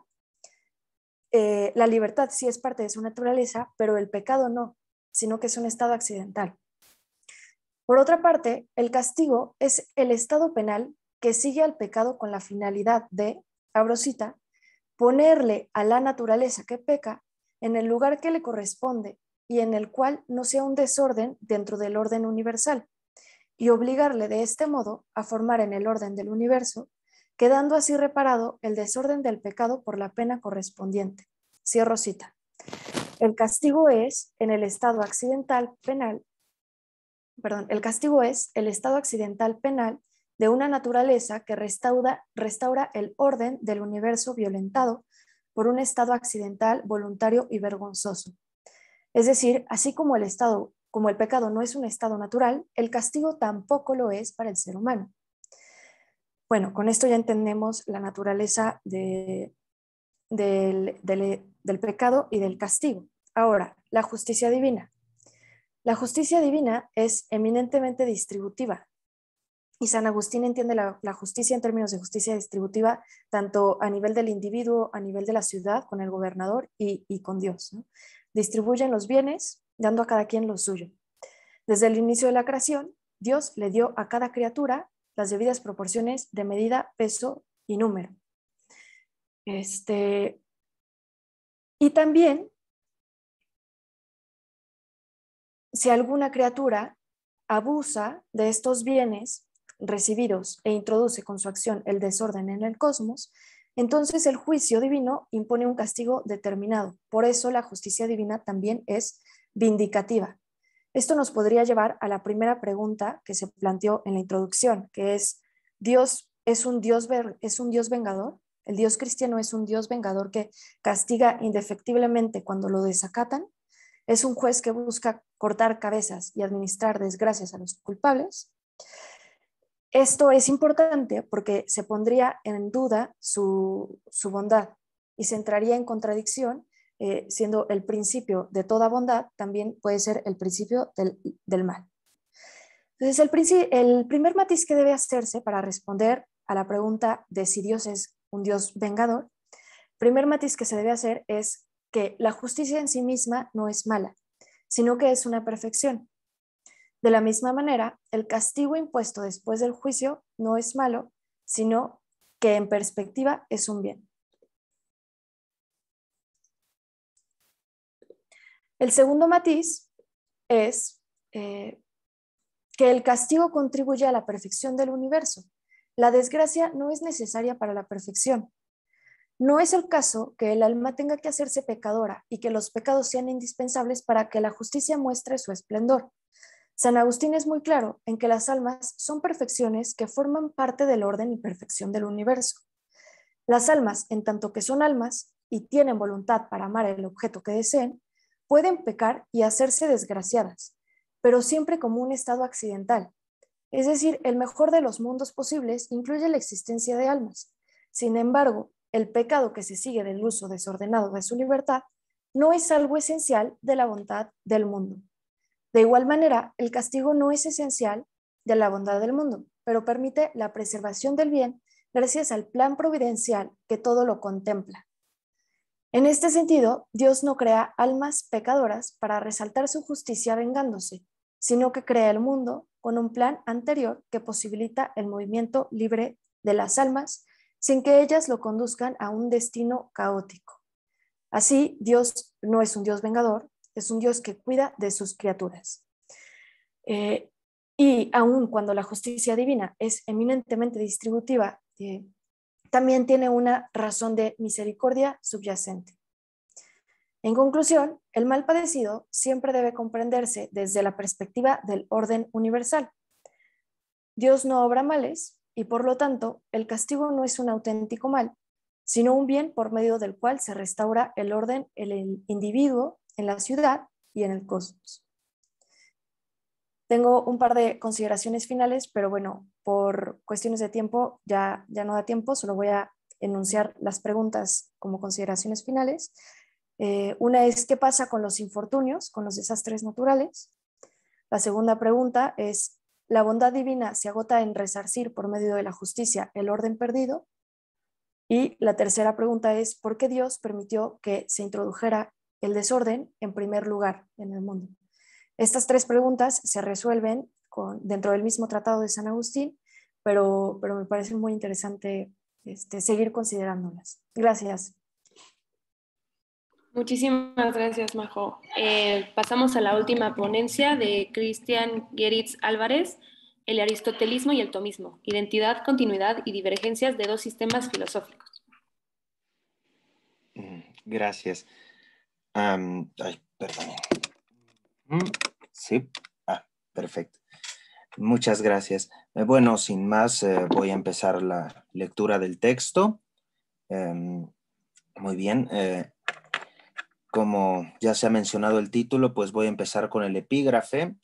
la libertad sí es parte de su naturaleza, pero el pecado no, sino que es un estado accidental. Por otra parte, el castigo es el estado penal que sigue al pecado con la finalidad de, abro cita, ponerle a la naturaleza que peca en el lugar que le corresponde y en el cual no sea un desorden dentro del orden universal, y obligarle de este modo a formar en el orden del universo, quedando así reparado el desorden del pecado por la pena correspondiente. Cierro cita. El castigo es en el estado accidental penal, el castigo es el estado accidental penal de una naturaleza que restaura el orden del universo violentado por un estado accidental, voluntario y vergonzoso. Es decir, así como el pecado no es un estado natural, el castigo tampoco lo es para el ser humano. Bueno, con esto ya entendemos la naturaleza del pecado y del castigo. Ahora, la justicia divina. La justicia divina es eminentemente distributiva. Y San Agustín entiende la justicia en términos de justicia distributiva, tanto a nivel del individuo, a nivel de la ciudad, con el gobernador y con Dios, ¿no? Distribuyen los bienes, dando a cada quien lo suyo. Desde el inicio de la creación, Dios le dio a cada criatura las debidas proporciones de medida, peso y número. Y también, si alguna criatura abusa de estos bienes recibidos e introduce con su acción el desorden en el cosmos, entonces el juicio divino impone un castigo determinado. Por eso la justicia divina también es vindicativa. Esto nos podría llevar a la primera pregunta que se planteó en la introducción, que es, ¿Dios es un Dios vengador? ¿El Dios cristiano es un Dios vengador que castiga indefectiblemente cuando lo desacatan? ¿Es un juez que busca cortar cabezas y administrar desgracias a los culpables? Esto es importante porque se pondría en duda su bondad y se entraría en contradicción, siendo el principio de toda bondad, también puede ser el principio del mal. Entonces, el primer matiz que debe hacerse para responder a la pregunta de si Dios es un Dios vengador, el primer matiz que se debe hacer es que la justicia en sí misma no es mala, sino que es una perfección. De la misma manera, el castigo impuesto después del juicio no es malo, sino que en perspectiva es un bien. El segundo matiz es que el castigo contribuye a la perfección del universo. La desgracia no es necesaria para la perfección. No es el caso que el alma tenga que hacerse pecadora y que los pecados sean indispensables para que la justicia muestre su esplendor. San Agustín es muy claro en que las almas son perfecciones que forman parte del orden y perfección del universo. Las almas, en tanto que son almas y tienen voluntad para amar el objeto que deseen, pueden pecar y hacerse desgraciadas, pero siempre como un estado accidental. Es decir, el mejor de los mundos posibles incluye la existencia de almas. Sin embargo, el pecado que se sigue del uso desordenado de su libertad no es algo esencial de la bondad del mundo. De igual manera, el castigo no es esencial de la bondad del mundo, pero permite la preservación del bien gracias al plan providencial que todo lo contempla. En este sentido, Dios no crea almas pecadoras para resaltar su justicia vengándose, sino que crea el mundo con un plan anterior que posibilita el movimiento libre de las almas sin que ellas lo conduzcan a un destino caótico. Así, Dios no es un Dios vengador, es un Dios que cuida de sus criaturas. Y aun cuando la justicia divina es eminentemente distributiva, también tiene una razón de misericordia subyacente. En conclusión, el mal padecido siempre debe comprenderse desde la perspectiva del orden universal. Dios no obra males y por lo tanto el castigo no es un auténtico mal, sino un bien por medio del cual se restaura el orden en el individuo, en la ciudad y en el cosmos. Tengo un par de consideraciones finales, pero bueno, por cuestiones de tiempo ya no da tiempo, solo voy a enunciar las preguntas como consideraciones finales. Una es, ¿qué pasa con los infortunios, con los desastres naturales? La segunda pregunta es, ¿la bondad divina se agota en resarcir por medio de la justicia el orden perdido? Y la tercera pregunta es, ¿por qué Dios permitió que se introdujera el desorden en primer lugar en el mundo? Estas tres preguntas se resuelven dentro del mismo tratado de San Agustín, pero me parece muy interesante seguir considerándolas. Gracias. Muchísimas gracias, Majo. Pasamos a la última ponencia de Cristian Geritz Álvarez, el aristotelismo y el tomismo, identidad, continuidad y divergencias de dos sistemas filosóficos. Gracias. Ay, perdón. Sí, perfecto. Muchas gracias. Bueno, sin más, voy a empezar la lectura del texto. Muy bien. Como ya se ha mencionado el título, pues voy a empezar con el epígrafe.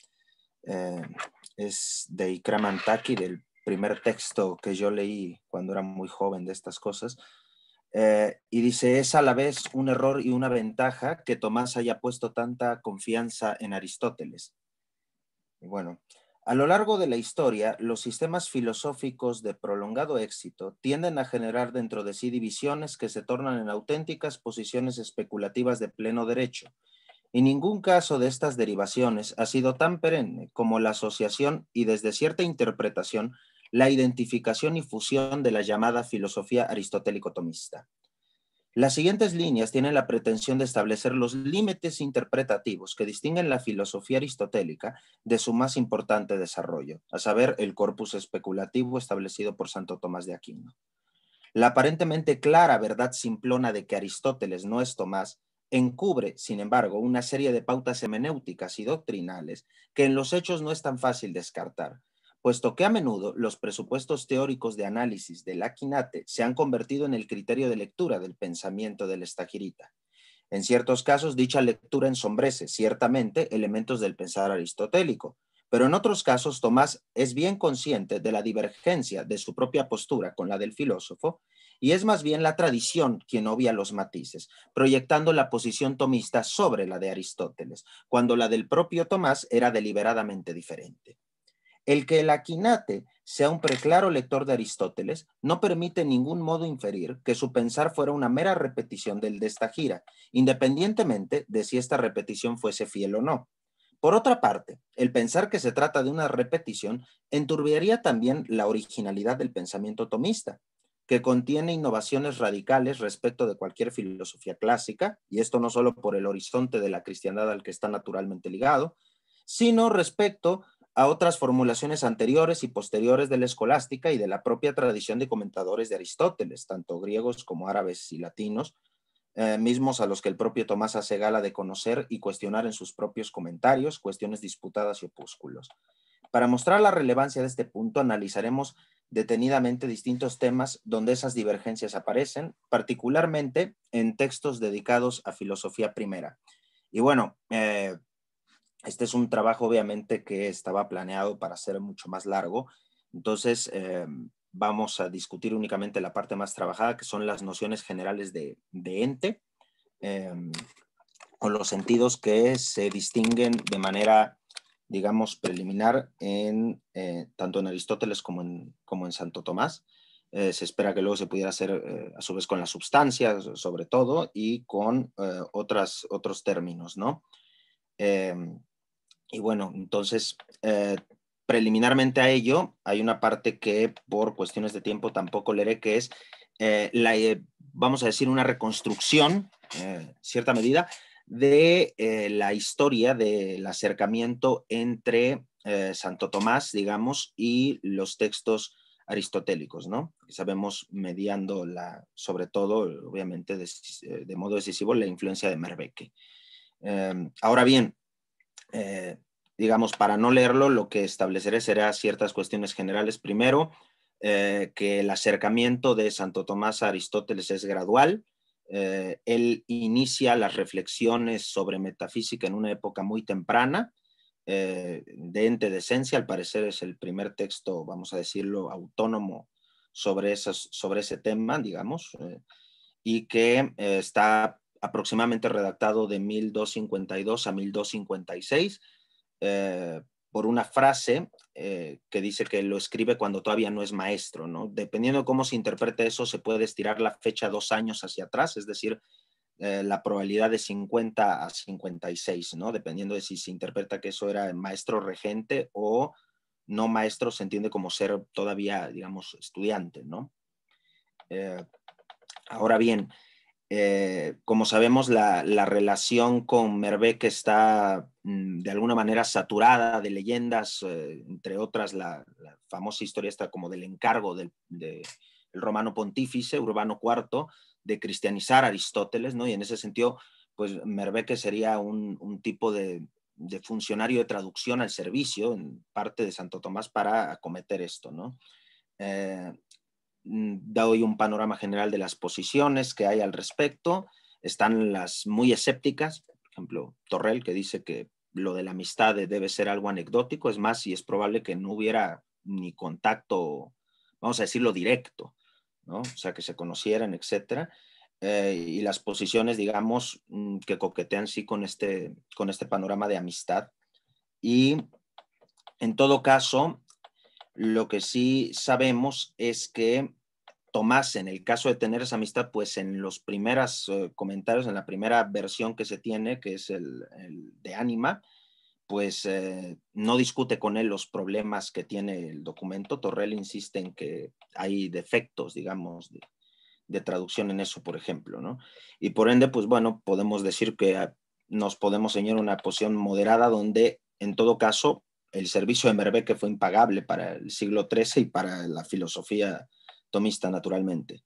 Es de Ikram Antaki, del primer texto que yo leí cuando era muy joven de estas cosas. Y dice, es a la vez un error y una ventaja que Tomás haya puesto tanta confianza en Aristóteles. Y bueno, a lo largo de la historia, los sistemas filosóficos de prolongado éxito tienden a generar dentro de sí divisiones que se tornan en auténticas posiciones especulativas de pleno derecho. Y ningún caso de estas derivaciones ha sido tan perenne como la asociación y desde cierta interpretación la identificación y fusión de la llamada filosofía aristotélico-tomista. Las siguientes líneas tienen la pretensión de establecer los límites interpretativos que distinguen la filosofía aristotélica de su más importante desarrollo, a saber, el corpus especulativo establecido por Santo Tomás de Aquino. La aparentemente clara verdad simplona de que Aristóteles no es Tomás encubre, sin embargo, una serie de pautas hermenéuticas y doctrinales que en los hechos no es tan fácil descartar, puesto que a menudo los presupuestos teóricos de análisis del Aquinate se han convertido en el criterio de lectura del pensamiento del Estagirita. En ciertos casos, dicha lectura ensombrece, ciertamente, elementos del pensar aristotélico, pero en otros casos Tomás es bien consciente de la divergencia de su propia postura con la del filósofo, y es más bien la tradición quien obvia los matices, proyectando la posición tomista sobre la de Aristóteles, cuando la del propio Tomás era deliberadamente diferente. El que el Aquinate sea un preclaro lector de Aristóteles no permite en ningún modo inferir que su pensar fuera una mera repetición del de Estagira, independientemente de si esta repetición fuese fiel o no. Por otra parte, el pensar que se trata de una repetición enturbiaría también la originalidad del pensamiento tomista, que contiene innovaciones radicales respecto de cualquier filosofía clásica, y esto no solo por el horizonte de la cristiandad al que está naturalmente ligado, sino respecto a otras formulaciones anteriores y posteriores de la escolástica y de la propia tradición de comentadores de Aristóteles, tanto griegos como árabes y latinos, mismos a los que el propio Tomás hace gala de conocer y cuestionar en sus propios comentarios cuestiones disputadas y opúsculos. Para mostrar la relevancia de este punto, analizaremos detenidamente distintos temas donde esas divergencias aparecen, particularmente en textos dedicados a filosofía primera. Y bueno, este es un trabajo obviamente que estaba planeado para ser mucho más largo, entonces vamos a discutir únicamente la parte más trabajada, que son las nociones generales de ente, con los sentidos que se distinguen de manera, digamos, preliminar tanto en Aristóteles como en Santo Tomás. Se espera que luego se pudiera hacer a su vez con la substancia, sobre todo, y con otros términos, ¿no? Y bueno, entonces, preliminarmente a ello, hay una parte que por cuestiones de tiempo tampoco leeré, que es, vamos a decir, una reconstrucción, cierta medida, de la historia del acercamiento entre Santo Tomás, digamos, y los textos aristotélicos, ¿no? Sabemos mediando sobre todo, obviamente, de modo decisivo, la influencia de Merbeke. Ahora bien, digamos, para no leerlo, lo que estableceré será ciertas cuestiones generales. Primero, que el acercamiento de Santo Tomás a Aristóteles es gradual. Él inicia las reflexiones sobre metafísica en una época muy temprana, de ente de esencia. Al parecer es el primer texto, vamos a decirlo, autónomo sobre ese tema, digamos, y que está aproximadamente redactado de 1252 a 1256, por una frase que dice que lo escribe cuando todavía no es maestro, ¿no? Dependiendo de cómo se interprete eso, se puede estirar la fecha 2 años hacia atrás, es decir, la probabilidad de 50 a 56, ¿no? Dependiendo de si se interpreta que eso era maestro regente o no maestro, se entiende como ser todavía, digamos, estudiante, ¿no? Ahora bien, como sabemos, la relación con Merbeke está de alguna manera saturada de leyendas, entre otras la famosa historia esta como del encargo del romano pontífice Urbano IV de cristianizar a Aristóteles, ¿no? Y en ese sentido, pues Merbeke sería un tipo de funcionario de traducción al servicio, en parte de Santo Tomás, para acometer esto, ¿no? Doy un panorama general de las posiciones que hay al respecto. Están las muy escépticas, por ejemplo, Torrell, que dice que lo de la amistad debe ser algo anecdótico, es más, y es probable que no hubiera ni contacto, vamos a decirlo, directo, ¿no? O sea, que se conocieran, etcétera. Y las posiciones, digamos, que coquetean sí con este panorama de amistad. Y en todo caso, lo que sí sabemos es que Tomás, en el caso de tener esa amistad, pues en los primeros comentarios, en la primera versión que se tiene, que es el de Ánima, pues no discute con él los problemas que tiene el documento. Torrell insiste en que hay defectos, digamos, de traducción en eso, por ejemplo, ¿no? Y por ende, pues bueno, podemos decir que nos podemos ceñir una posición moderada donde, en todo caso, el servicio de Merbeke fue impagable para el siglo XIII y para la filosofía tomista, naturalmente.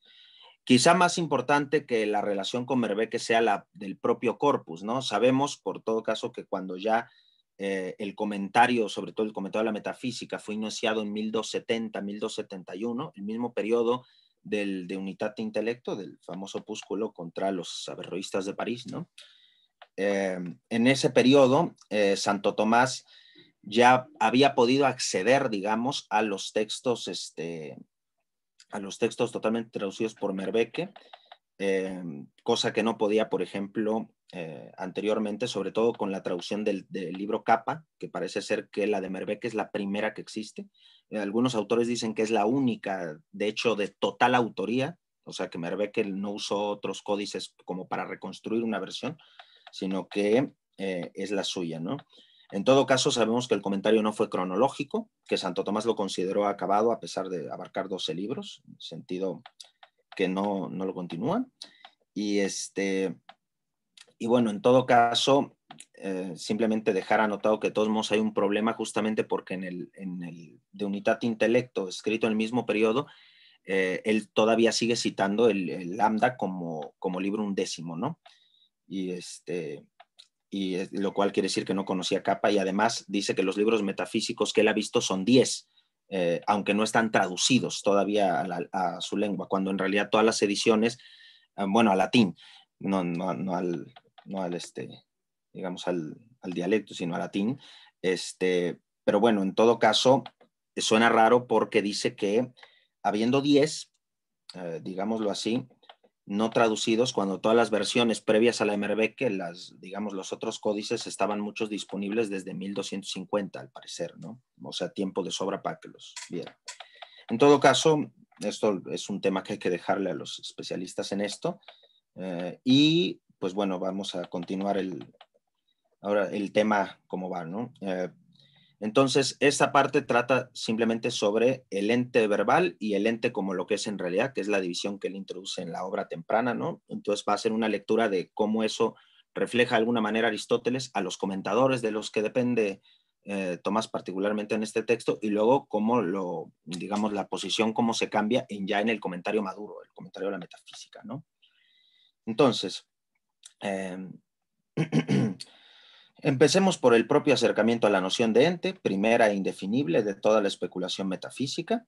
Quizá más importante que la relación con Merbeke sea la del propio corpus, ¿no? Sabemos, por todo caso, que cuando ya el comentario, sobre todo el comentario de la metafísica, fue iniciado en 1270, 1271, el mismo periodo de Unitate Intellecto, del famoso opúsculo contra los averroístas de París, ¿no? En ese periodo, Santo Tomás ya había podido acceder, digamos, a los textos totalmente traducidos por Merbeke, cosa que no podía, por ejemplo, anteriormente, sobre todo con la traducción del libro Capa, que parece ser que la de Merbeke es la primera que existe. Algunos autores dicen que es la única, de hecho, de total autoría, o sea que Merbeke no usó otros códices como para reconstruir una versión, sino que es la suya, ¿no? En todo caso, sabemos que el comentario no fue cronológico, que Santo Tomás lo consideró acabado a pesar de abarcar 12 libros, en sentido que no lo continúan. Y bueno, en todo caso, simplemente dejar anotado que de todos modos hay un problema justamente porque en el de Unitate Intellecto, escrito en el mismo periodo, él todavía sigue citando el Lambda como libro undécimo, ¿no? Y lo cual quiere decir que no conocía Capa, y además dice que los libros metafísicos que él ha visto son 10, aunque no están traducidos todavía a su lengua, cuando en realidad todas las ediciones, bueno, al latín, no al digamos al dialecto, sino al latín, pero bueno, en todo caso, suena raro porque dice que habiendo 10, digámoslo así, no traducidos, cuando todas las versiones previas a la Merbeke, digamos, los otros códices estaban muchos disponibles desde 1250, al parecer, ¿no? O sea, tiempo de sobra para que los vieran. En todo caso, esto es un tema que hay que dejarle a los especialistas en esto. Y, pues bueno, vamos a continuar ahora el tema como va, ¿no? Entonces, esta parte trata simplemente sobre el ente verbal y el ente como lo que es en realidad, que es la división que él introduce en la obra temprana, ¿no? Entonces va a ser una lectura de cómo eso refleja de alguna manera Aristóteles a los comentadores de los que depende Tomás particularmente en este texto, y luego cómo digamos, la posición, cómo se cambia ya en el comentario maduro, el comentario de la metafísica, ¿no? Entonces, empecemos por el propio acercamiento a la noción de ente, primera e indefinible de toda la especulación metafísica.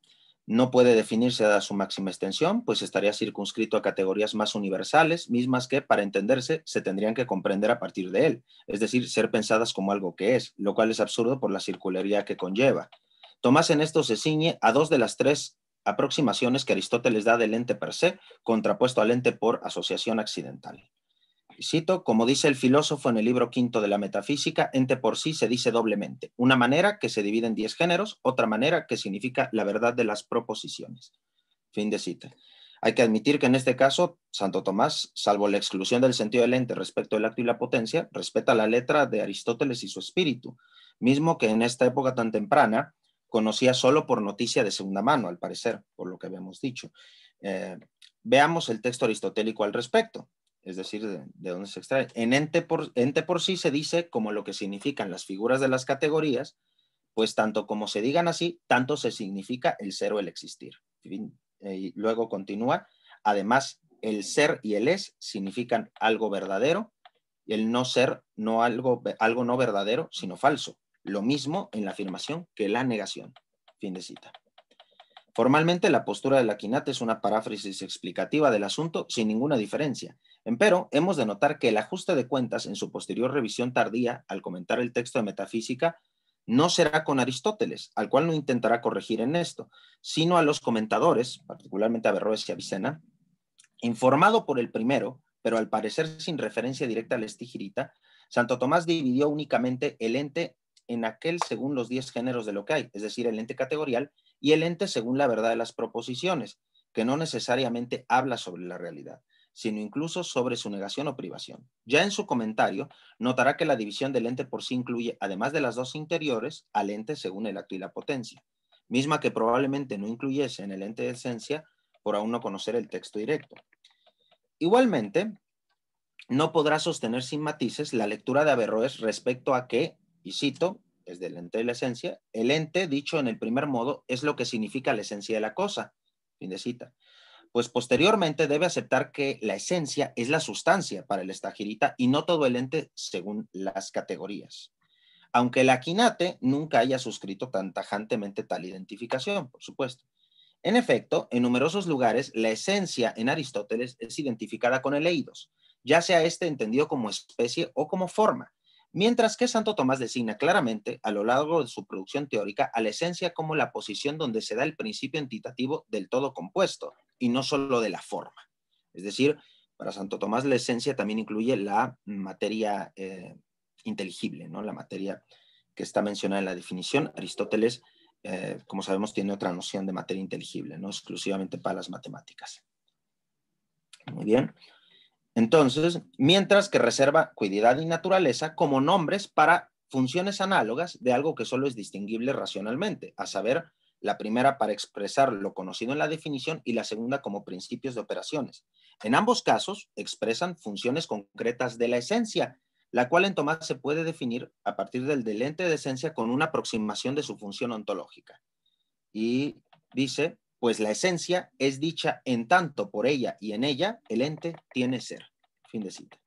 No puede definirse dada su máxima extensión, pues estaría circunscrito a categorías más universales, mismas que, para entenderse, se tendrían que comprender a partir de él, es decir, ser pensadas como algo que es, lo cual es absurdo por la circularidad que conlleva. Tomás en esto se ciñe a 2 de las 3 aproximaciones que Aristóteles da del ente per se, contrapuesto al ente por asociación accidental. Y cito, como dice el filósofo en el libro quinto de la Metafísica, ente por sí se dice doblemente. Una manera que se divide en 10 géneros, otra manera que significa la verdad de las proposiciones. Fin de cita. Hay que admitir que en este caso, Santo Tomás, salvo la exclusión del sentido del ente respecto del acto y la potencia, respeta la letra de Aristóteles y su espíritu, mismo que en esta época tan temprana conocía solo por noticia de segunda mano, al parecer, por lo que habíamos dicho. Veamos el texto aristotélico al respecto, es decir, de dónde se extrae. En ente por sí se dice como lo que significan las figuras de las categorías, pues tanto como se digan así, tanto se significa el ser o el existir. Y luego continúa, además, el ser y el es significan algo verdadero, y el no ser, no algo no verdadero, sino falso. Lo mismo en la afirmación que la negación. Fin de cita. Formalmente, la postura de la Quinate es una paráfrasis explicativa del asunto sin ninguna diferencia. Empero, hemos de notar que el ajuste de cuentas en su posterior revisión tardía, al comentar el texto de Metafísica, no será con Aristóteles, al cual no intentará corregir en esto, sino a los comentadores, particularmente a Averroes y Avicena, informado por el primero, pero al parecer sin referencia directa al estigirita, Santo Tomás dividió únicamente el ente en aquel según los 10 géneros de lo que hay, es decir, el ente categorial y el ente según la verdad de las proposiciones, que no necesariamente habla sobre la realidad, sino incluso sobre su negación o privación. Ya en su comentario, notará que la división del ente por sí incluye, además de las dos interiores, al ente según el acto y la potencia, misma que probablemente no incluyese en el ente de esencia por aún no conocer el texto directo. Igualmente, no podrá sostener sin matices la lectura de Averroes respecto a que, y cito, desde el ente de la esencia, el ente, dicho en el primer modo, es lo que significa la esencia de la cosa. Fin de cita. Pues posteriormente debe aceptar que la esencia es la sustancia para el estagirita y no todo el ente según las categorías. Aunque la Quinate nunca haya suscrito tan tajantemente tal identificación, por supuesto. En efecto, en numerosos lugares, la esencia en Aristóteles es identificada con el eidos, ya sea este entendido como especie o como forma, mientras que Santo Tomás designa claramente, a lo largo de su producción teórica, a la esencia como la posición donde se da el principio entitativo del todo compuesto, y no solo de la forma. Es decir, para Santo Tomás la esencia también incluye la materia inteligible, ¿no? La materia que está mencionada en la definición. Aristóteles, como sabemos, tiene otra noción de materia inteligible, no exclusivamente para las matemáticas. Muy bien. Entonces, mientras que reserva cuididad y naturaleza como nombres para funciones análogas de algo que solo es distinguible racionalmente, a saber, la primera para expresar lo conocido en la definición y la segunda como principios de operaciones. En ambos casos, expresan funciones concretas de la esencia, la cual en Tomás se puede definir a partir del ente de esencia con una aproximación de su función ontológica. Y dice, pues la esencia es dicha en tanto por ella y en ella el ente tiene ser. Fin de cita.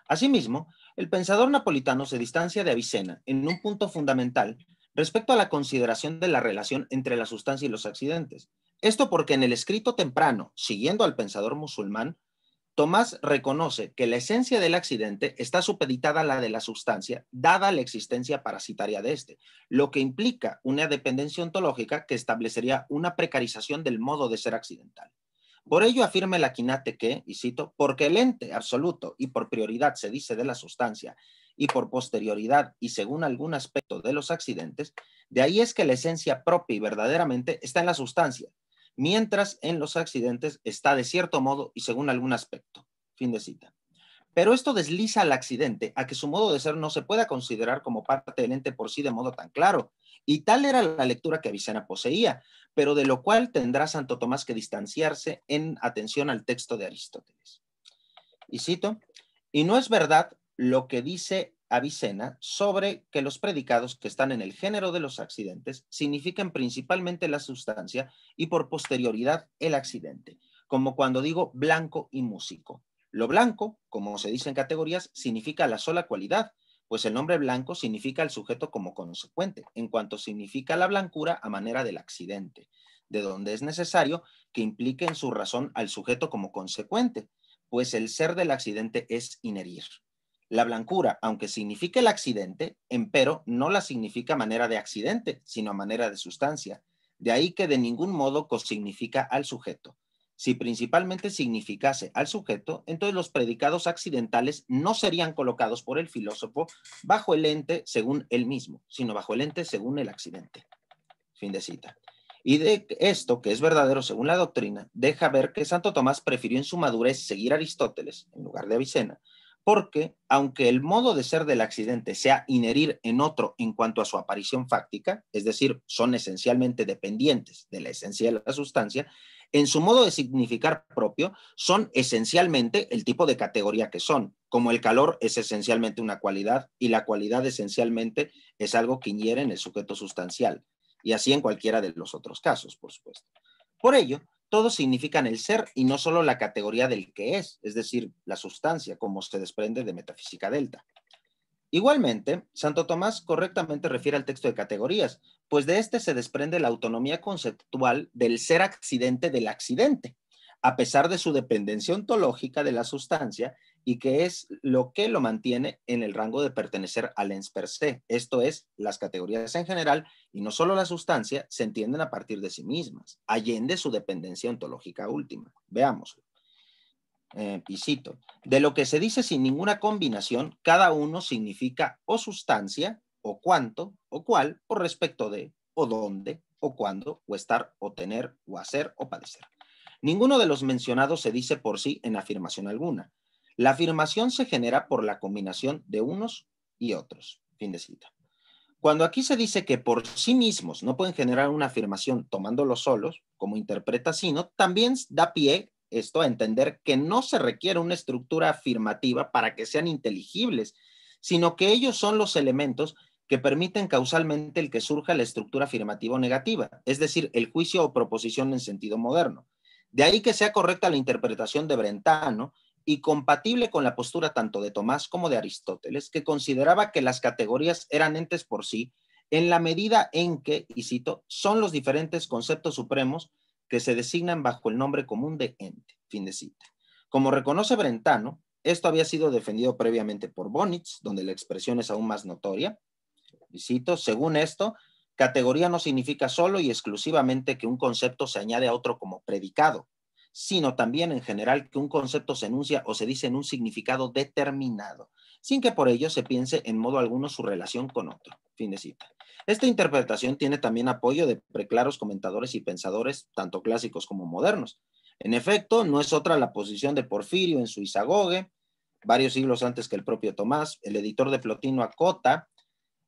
Asimismo, el pensador napolitano se distancia de Avicena en un punto fundamental respecto a la consideración de la relación entre la sustancia y los accidentes. Esto porque en el escrito temprano, siguiendo al pensador musulmán, Tomás reconoce que la esencia del accidente está supeditada a la de la sustancia, dada la existencia parasitaria de éste, lo que implica una dependencia ontológica que establecería una precarización del modo de ser accidental. Por ello afirma el Quinate que, y cito, porque el ente absoluto y por prioridad se dice de la sustancia y por posterioridad y según algún aspecto de los accidentes, de ahí es que la esencia propia y verdaderamente está en la sustancia, mientras en los accidentes está de cierto modo y según algún aspecto. Fin de cita. Pero esto desliza al accidente a que su modo de ser no se pueda considerar como parte del ente por sí de modo tan claro, y tal era la lectura que Avicena poseía, pero de lo cual tendrá Santo Tomás que distanciarse en atención al texto de Aristóteles. Y cito, y no es verdad lo que dice Avicena sobre que los predicados que están en el género de los accidentes significan principalmente la sustancia y por posterioridad el accidente, como cuando digo blanco y músico. Lo blanco, como se dice en categorías, significa la sola cualidad, pues el nombre blanco significa el sujeto como consecuente, en cuanto significa la blancura a manera del accidente. de donde es necesario que implique en su razón al sujeto como consecuente, pues el ser del accidente es inherir. La blancura, aunque signifique el accidente, empero no la significa manera de accidente, sino manera de sustancia. De ahí que de ningún modo cosignifica al sujeto. Si principalmente significase al sujeto, entonces los predicados accidentales no serían colocados por el filósofo bajo el ente según él mismo, sino bajo el ente según el accidente. Fin de cita. Y de esto, que es verdadero según la doctrina, deja ver que Santo Tomás prefirió en su madurez seguir a Aristóteles en lugar de Avicena, porque, aunque el modo de ser del accidente sea inherir en otro en cuanto a su aparición fáctica, es decir, son esencialmente dependientes de la esencia de la sustancia, en su modo de significar propio, son esencialmente el tipo de categoría que son, como el calor es esencialmente una cualidad y la cualidad esencialmente es algo que inhiere en el sujeto sustancial, y así en cualquiera de los otros casos, por supuesto. Por ello, todos significan el ser y no solo la categoría del que es decir, la sustancia, como se desprende de Metafísica Delta. Igualmente, Santo Tomás correctamente refiere al texto de categorías, pues de este se desprende la autonomía conceptual del ser accidente del accidente, a pesar de su dependencia ontológica de la sustancia y que es lo que lo mantiene en el rango de pertenecer al ens per se, esto es, las categorías en general y no solo la sustancia se entienden a partir de sí mismas, allende su dependencia ontológica última. Veámoslo. Y cito, de lo que se dice sin ninguna combinación, cada uno significa o sustancia, o cuánto, o cuál, o respecto de, o dónde, o cuándo, o estar, o tener, o hacer, o padecer. Ninguno de los mencionados se dice por sí en afirmación alguna. La afirmación se genera por la combinación de unos y otros. Fin de cita. Cuando aquí se dice que por sí mismos no pueden generar una afirmación tomándolos solos, como interpreta Sino, también da pie esto a entender que no se requiere una estructura afirmativa para que sean inteligibles, sino que ellos son los elementos que permiten causalmente el que surja la estructura afirmativa o negativa, es decir, el juicio o proposición en sentido moderno. De ahí que sea correcta la interpretación de Brentano y compatible con la postura tanto de Tomás como de Aristóteles, que consideraba que las categorías eran entes por sí, en la medida en que, y cito, son los diferentes conceptos supremos que se designan bajo el nombre común de ente. Fin de cita. Como reconoce Brentano, esto había sido defendido previamente por Bonitz, donde la expresión es aún más notoria. Y cito, según esto, categoría no significa solo y exclusivamente que un concepto se añade a otro como predicado, sino también en general que un concepto se enuncia o se dice en un significado determinado, sin que por ello se piense en modo alguno su relación con otro. Fin de cita. Esta interpretación tiene también apoyo de preclaros comentadores y pensadores, tanto clásicos como modernos. En efecto, no es otra la posición de Porfirio en su Isagoge, varios siglos antes que el propio Tomás. El editor de Plotino acota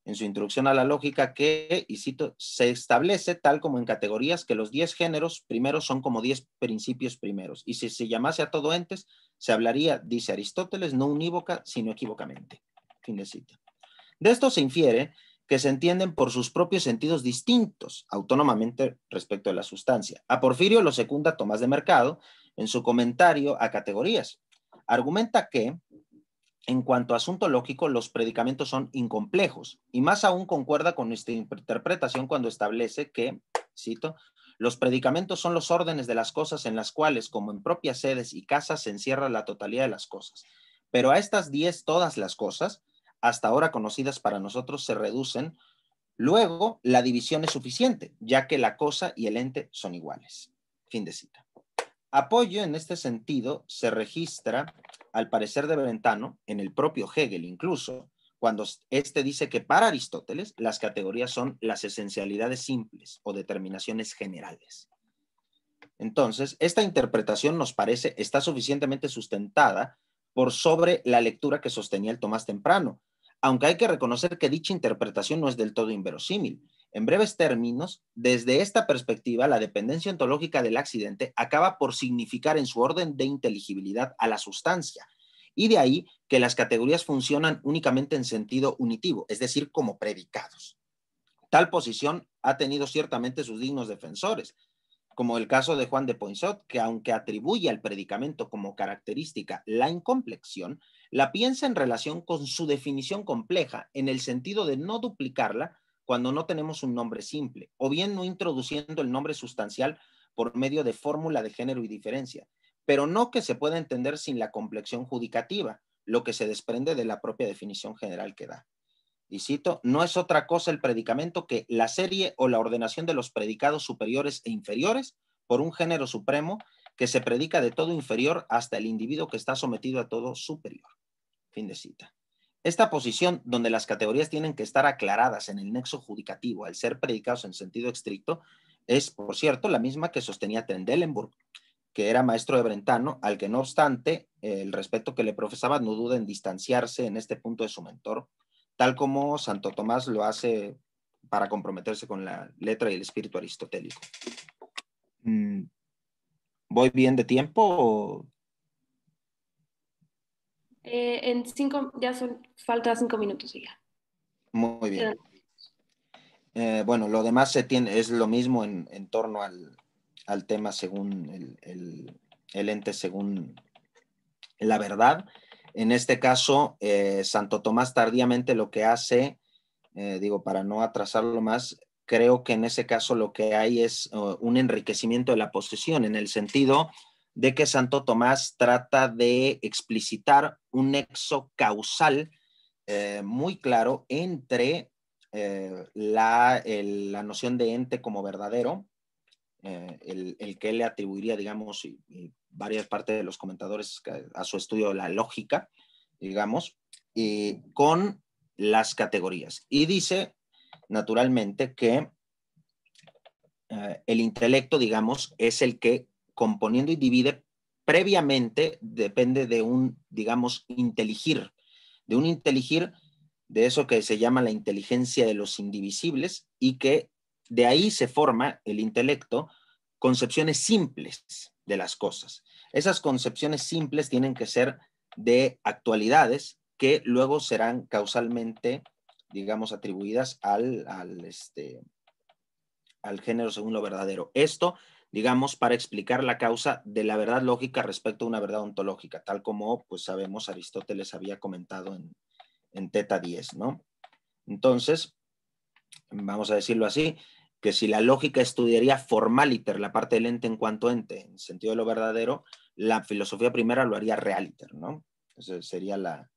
en su introducción a la lógica que, y cito, se establece tal como en categorías que los 10 géneros primeros son como 10 principios primeros, y si se llamase a todo entes, se hablaría, dice Aristóteles, no unívoca, sino equívocamente. Fin de cita. De esto se infiere que se entienden por sus propios sentidos distintos, autónomamente respecto de la sustancia. A Porfirio lo secunda Tomás de Mercado en su comentario a categorías. Argumenta que, en cuanto a asunto lógico, los predicamentos son incomplejos, y más aún concuerda con nuestra interpretación cuando establece que, cito, los predicamentos son los órdenes de las cosas en las cuales, como en propias sedes y casas, se encierra la totalidad de las cosas. Pero a estas 10 todas las cosas, hasta ahora conocidas para nosotros, se reducen. Luego, la división es suficiente, ya que la cosa y el ente son iguales. Fin de cita. Apoyo en este sentido se registra, al parecer de Brentano, en el propio Hegel incluso, cuando éste dice que para Aristóteles las categorías son las esencialidades simples o determinaciones generales. Entonces, esta interpretación nos parece está suficientemente sustentada por sobre la lectura que sostenía el Tomás temprano, aunque hay que reconocer que dicha interpretación no es del todo inverosímil. En breves términos, desde esta perspectiva, la dependencia ontológica del accidente acaba por significar en su orden de inteligibilidad a la sustancia, y de ahí que las categorías funcionan únicamente en sentido unitivo, es decir, como predicados. Tal posición ha tenido ciertamente sus dignos defensores, como el caso de Juan de Poinsot, que aunque atribuye al predicamento como característica la incomplexión, la piensa en relación con su definición compleja, en el sentido de no duplicarla cuando no tenemos un nombre simple, o bien no introduciendo el nombre sustancial por medio de fórmula de género y diferencia, pero no que se pueda entender sin la complexión judicativa, lo que se desprende de la propia definición general que da. Y cito, no es otra cosa el predicamento que la serie o la ordenación de los predicados superiores e inferiores por un género supremo que se predica de todo inferior hasta el individuo que está sometido a todo superior. Fin de cita. Esta posición, donde las categorías tienen que estar aclaradas en el nexo judicativo al ser predicados en sentido estricto, es, por cierto, la misma que sostenía Trendelenburg, que era maestro de Brentano, al que no obstante el respeto que le profesaba no duda en distanciarse en este punto de su mentor, tal como Santo Tomás lo hace para comprometerse con la letra y el espíritu aristotélico. ¿Voy bien de tiempo o...? Falta 5 minutos y ya. Muy bien. Bueno, lo demás es lo mismo en torno al tema según el ente, según la verdad. En este caso, Santo Tomás tardíamente lo que hace, digo, para no atrasarlo más, creo que en ese caso lo que hay es un enriquecimiento de la posesión, en el sentido de que Santo Tomás trata de explicitar un nexo causal muy claro entre la noción de ente como verdadero, el que él le atribuiría, digamos, y varias partes de los comentadores a su estudio de la lógica, digamos, con las categorías. Y dice, naturalmente, que el intelecto, digamos, es el que, componiendo y divide, previamente depende de un, digamos, inteligir, de eso que se llama la inteligencia de los indivisibles, y que de ahí se forma el intelecto, concepciones simples de las cosas. Esas concepciones simples tienen que ser de actualidades que luego serán causalmente, digamos, atribuidas al género según lo verdadero. Esto, digamos, para explicar la causa de la verdad lógica respecto a una verdad ontológica, tal como, pues sabemos, Aristóteles había comentado en Teta 10, ¿no? Entonces, vamos a decirlo así, que si la lógica estudiaría formaliter la parte del ente en cuanto ente, en el sentido de lo verdadero, la filosofía primera lo haría realiter, ¿no? Esa sería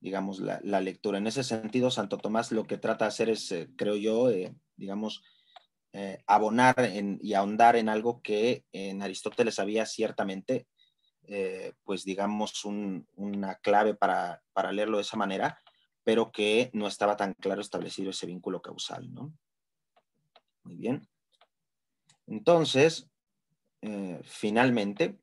digamos, la lectura. En ese sentido, Santo Tomás lo que trata de hacer es, creo yo, digamos, abonar y ahondar en algo que en Aristóteles había ciertamente, pues digamos, una clave para leerlo de esa manera, pero que no estaba tan claro establecido ese vínculo causal, ¿no? Muy bien. Entonces, finalmente,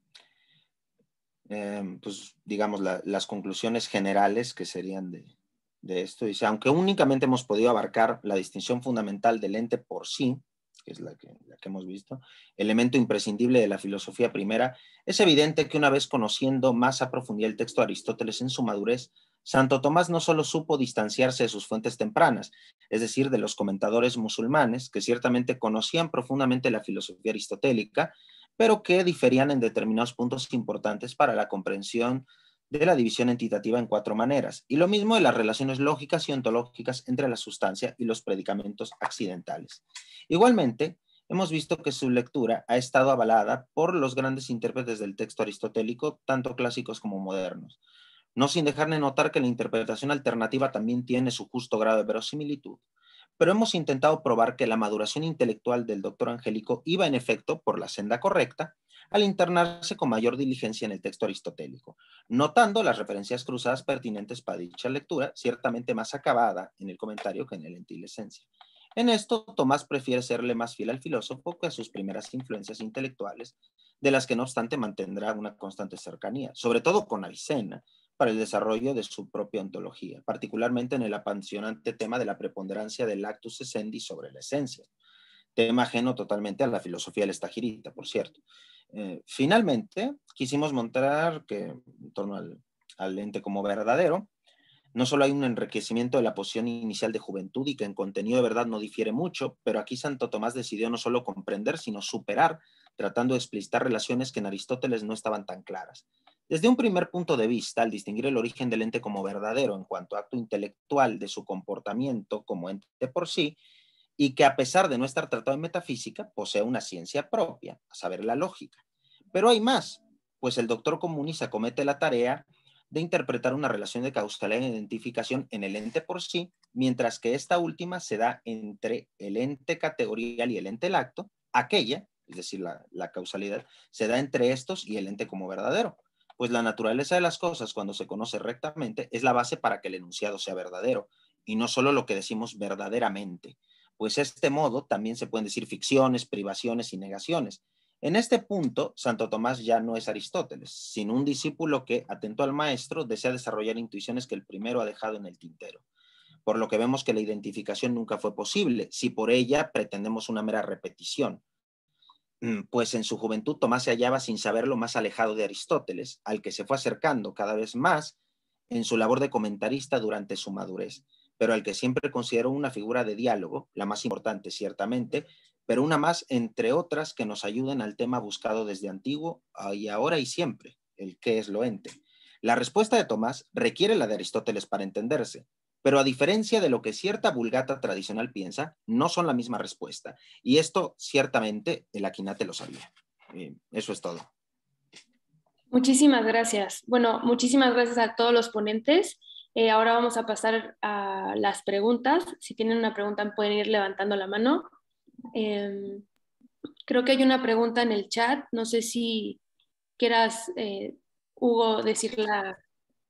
pues digamos, las conclusiones generales que serían de esto, dice, aunque únicamente hemos podido abarcar la distinción fundamental del ente por sí, que es la que hemos visto, elemento imprescindible de la filosofía primera, es evidente que una vez conociendo más a profundidad el texto de Aristóteles en su madurez, Santo Tomás no solo supo distanciarse de sus fuentes tempranas, es decir, de los comentadores musulmanes, que ciertamente conocían profundamente la filosofía aristotélica, pero que diferían en determinados puntos importantes para la comprensión de la división entitativa en 4 maneras, y lo mismo de las relaciones lógicas y ontológicas entre la sustancia y los predicamentos accidentales. Igualmente, hemos visto que su lectura ha estado avalada por los grandes intérpretes del texto aristotélico, tanto clásicos como modernos, no sin dejar de notar que la interpretación alternativa también tiene su justo grado de verosimilitud, pero hemos intentado probar que la maduración intelectual del doctor Angélico iba en efecto por la senda correcta al internarse con mayor diligencia en el texto aristotélico, notando las referencias cruzadas pertinentes para dicha lectura, ciertamente más acabada en el comentario que en el ente y la esencia. En esto, Tomás prefiere serle más fiel al filósofo que a sus primeras influencias intelectuales, de las que no obstante mantendrá una constante cercanía, sobre todo con Avicena, para el desarrollo de su propia ontología, particularmente en el apasionante tema de la preponderancia del actus essendi sobre la esencia, tema ajeno totalmente a la filosofía del estagirita, por cierto. Finalmente, quisimos mostrar que en torno al ente como verdadero, no solo hay un enriquecimiento de la posición inicial de juventud y que en contenido de verdad no difiere mucho, pero aquí Santo Tomás decidió no solo comprender, sino superar, tratando de explicitar relaciones que en Aristóteles no estaban tan claras. Desde un primer punto de vista, al distinguir el origen del ente como verdadero en cuanto a acto intelectual de su comportamiento como ente por sí, y que a pesar de no estar tratado en metafísica, posee una ciencia propia, a saber, la lógica. Pero hay más, pues el doctor comunista comete la tarea de interpretar una relación de causalidad e identificación en el ente por sí, mientras que esta última se da entre el ente categorial y el ente lacto, aquella, es decir, la causalidad, se da entre estos y el ente como verdadero, pues la naturaleza de las cosas, cuando se conoce rectamente, es la base para que el enunciado sea verdadero, y no solo lo que decimos verdaderamente, pues este modo también se pueden decir ficciones, privaciones y negaciones. En este punto, Santo Tomás ya no es Aristóteles, sino un discípulo que, atento al maestro, desea desarrollar intuiciones que el primero ha dejado en el tintero. Por lo que vemos que la identificación nunca fue posible, si por ella pretendemos una mera repetición. Pues en su juventud Tomás se hallaba sin saberlo más alejado de Aristóteles, al que se fue acercando cada vez más en su labor de comentarista durante su madurez, pero al que siempre consideró una figura de diálogo, la más importante ciertamente, pero una más entre otras que nos ayuden al tema buscado desde antiguo y ahora y siempre, el qué es lo ente. La respuesta de Tomás requiere la de Aristóteles para entenderse, pero a diferencia de lo que cierta vulgata tradicional piensa, no son la misma respuesta. Y esto ciertamente el Aquinate lo sabía. Eso es todo. Muchísimas gracias. Bueno, muchísimas gracias a todos los ponentes. Ahora vamos a pasar a las preguntas. Si tienen una pregunta pueden ir levantando la mano. Creo que hay una pregunta en el chat. No sé si quieras, Hugo, decirla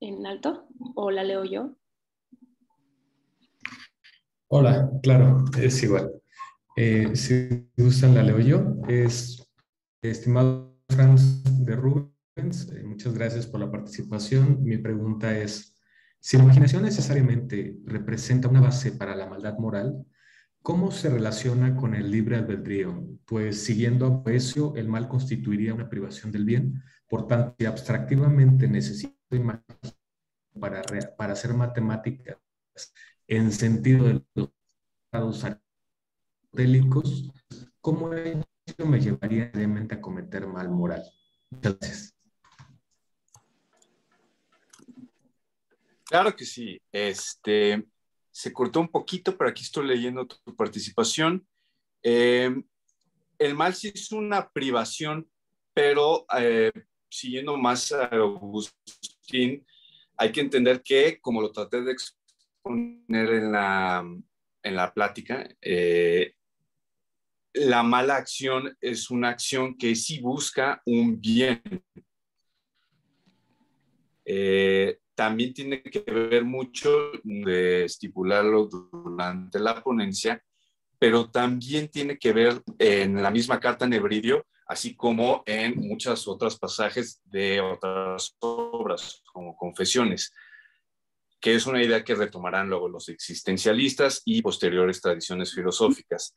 en alto o la leo yo. Hola, claro, es igual. Si gustan, la leo yo. Estimado Franz de Rubens, muchas gracias por la participación. Mi pregunta es, si la imaginación necesariamente representa una base para la maldad moral, ¿cómo se relaciona con el libre albedrío? Pues siguiendo a Boecio, el mal constituiría una privación del bien. Por tanto, si abstractivamente necesito imaginación para hacer matemáticas en sentido de los estados aristotélicos, ¿cómo ello me llevaría realmente a cometer mal moral? Muchas gracias. Claro que sí. Se cortó un poquito, pero aquí estoy leyendo tu participación. El mal sí es una privación, pero siguiendo más a Agustín, hay que entender que, como lo traté de exponer en la plática, la mala acción es una acción que sí busca un bien. También tiene que ver mucho de estipularlo durante la ponencia, pero también tiene que ver en la misma carta Nebridio, así como en muchas otras pasajes de otras obras, como Confesiones, que es una idea que retomarán luego los existencialistas y posteriores tradiciones filosóficas.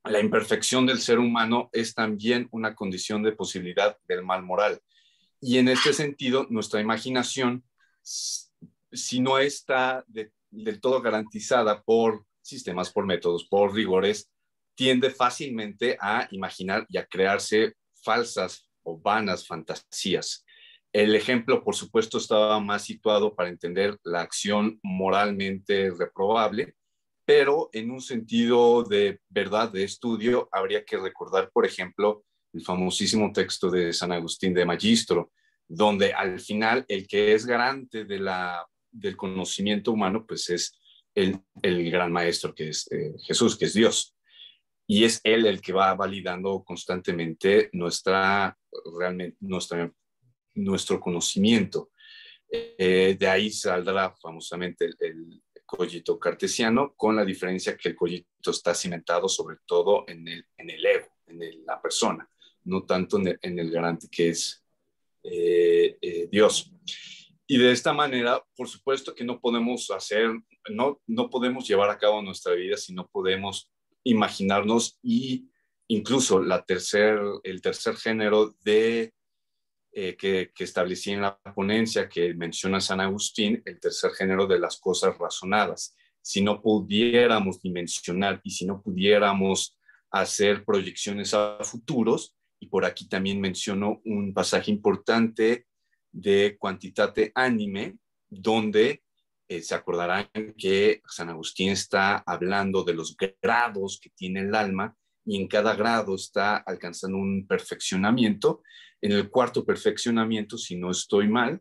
La imperfección del ser humano es también una condición de posibilidad del mal moral. Y en este sentido, nuestra imaginación, si no está del todo garantizada por sistemas, por métodos, por rigores, tiende fácilmente a imaginar y a crearse falsas o vanas fantasías. El ejemplo, por supuesto, estaba más situado para entender la acción moralmente reprobable, pero en un sentido de verdad, de estudio, habría que recordar, por ejemplo, el famosísimo texto de San Agustín de Magistro, donde al final el que es garante del conocimiento humano, pues es el gran maestro, que es Jesús, que es Dios. Y es él el que va validando constantemente nuestro conocimiento. De ahí saldrá famosamente el cogito cartesiano, con la diferencia que el cogito está cimentado sobre todo en el ego, la persona, no tanto en el garante que es Dios. Y de esta manera, por supuesto que no podemos llevar a cabo nuestra vida si no podemos imaginarnos, y incluso el tercer género que establecí en la ponencia que menciona San Agustín, el tercer género de las cosas razonadas. Si no pudiéramos dimensionar y si no pudiéramos hacer proyecciones a futuros, y por aquí también menciono un pasaje importante de Quantitate Anime, donde se acordarán que San Agustín está hablando de los grados que tiene el alma y en cada grado está alcanzando un perfeccionamiento. En el cuarto perfeccionamiento, si no estoy mal,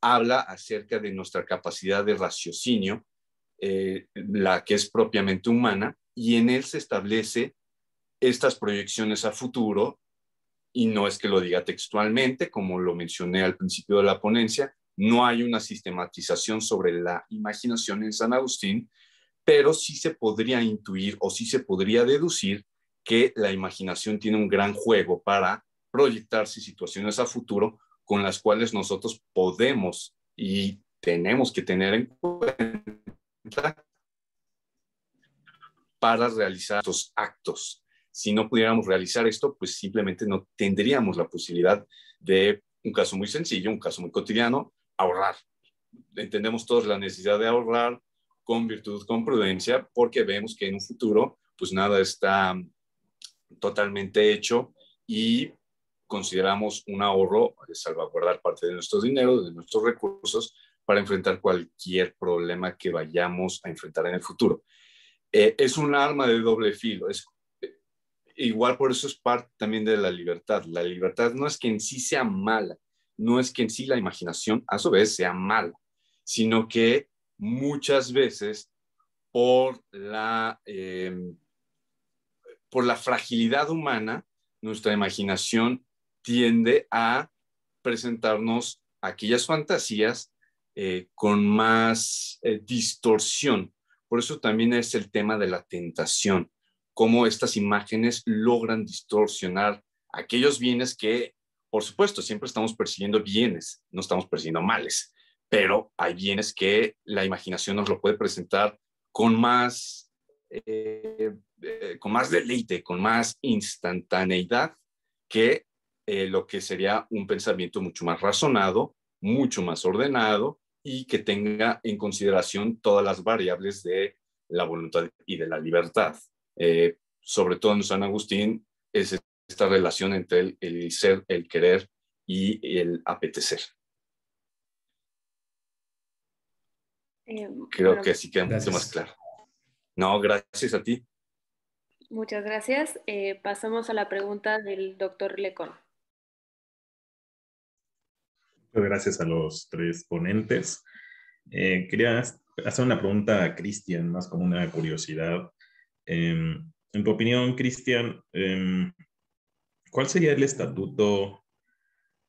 habla acerca de nuestra capacidad de raciocinio, la que es propiamente humana, y en él se establece estas proyecciones a futuro, y no es que lo diga textualmente, como lo mencioné al principio de la ponencia, no hay una sistematización sobre la imaginación en San Agustín, pero sí se podría intuir o sí se podría deducir que la imaginación tiene un gran juego para proyectarse situaciones a futuro con las cuales nosotros podemos y tenemos que tener en cuenta para realizar estos actos. Si no pudiéramos realizar esto, pues simplemente no tendríamos la posibilidad de, un caso muy sencillo, un caso muy cotidiano, ahorrar. Entendemos todos la necesidad de ahorrar con virtud, con prudencia, porque vemos que en un futuro, pues nada está totalmente hecho y consideramos un ahorro de salvaguardar parte de nuestro dinero, de nuestros recursos, para enfrentar cualquier problema que vayamos a enfrentar en el futuro. Es un arma de doble filo. Igual por eso es parte también de la libertad. La libertad no es que en sí sea mala, no es que en sí la imaginación a su vez sea mala, sino que muchas veces por por la fragilidad humana, nuestra imaginación tiende a presentarnos aquellas fantasías con más distorsión. Por eso también es el tema de la tentación, cómo estas imágenes logran distorsionar aquellos bienes que, por supuesto, siempre estamos persiguiendo bienes, no estamos persiguiendo males, pero hay bienes que la imaginación nos lo puede presentar con con más deleite, con más instantaneidad que lo que sería un pensamiento mucho más razonado, mucho más ordenado y que tenga en consideración todas las variables de la voluntad y de la libertad. Sobre todo en San Agustín es esta relación entre el ser, el querer y el apetecer. Creo Bueno, que así queda mucho más claro. No, gracias a ti. muchas gracias. Pasamos a la pregunta del doctor Lecón. Muchas gracias a los tres ponentes. Quería hacer una pregunta a Cristian, más como una curiosidad. En tu opinión, Cristian, ¿cuál sería el estatuto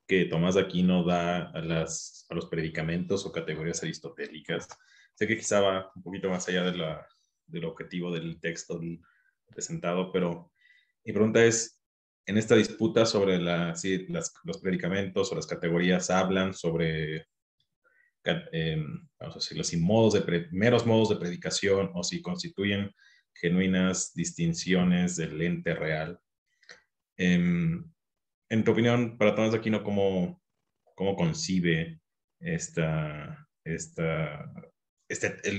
que Tomás de Aquino da a los predicamentos o categorías aristotélicas? Sé que quizá va un poquito más allá del objetivo del texto presentado, pero mi pregunta es, en esta disputa sobre los predicamentos o las categorías hablan sobre, vamos a decirlo así, meros modos de predicación o si constituyen genuinas distinciones del ente real. En tu opinión, para Tomás de Aquino, ¿cómo concibe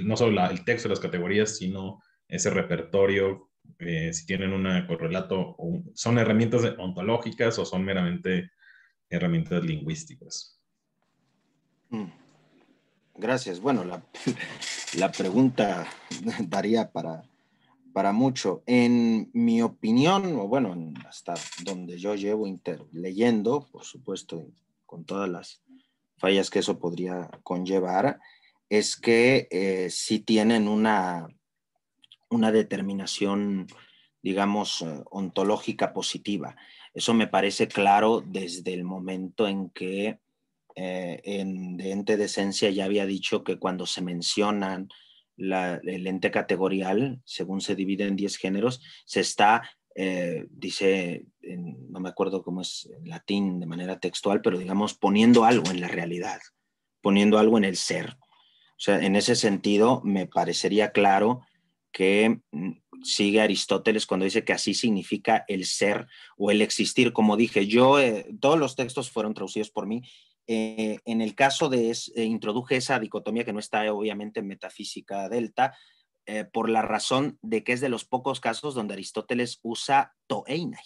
no solo el texto de las categorías, sino ese repertorio? Si tienen un correlato, ¿son herramientas ontológicas o son meramente herramientas lingüísticas? Gracias. Bueno, la pregunta daría para mucho. En mi opinión, o bueno, hasta donde yo llevo leyendo, por supuesto, con todas las fallas que eso podría conllevar, es que sí tienen una determinación, digamos, ontológica positiva. Eso me parece claro desde el momento en que de ente de esencia ya había dicho que cuando se mencionan el ente categorial, según se divide en 10 géneros, se está, dice, no me acuerdo cómo es en latín de manera textual, pero digamos poniendo algo en la realidad, poniendo algo en el ser. O sea, en ese sentido me parecería claro que sigue Aristóteles cuando dice que así significa el ser o el existir. Como dije, todos los textos fueron traducidos por mí. En el caso introduje esa dicotomía que no está obviamente en Metafísica Delta, por la razón de que es de los pocos casos donde Aristóteles usa toeinai.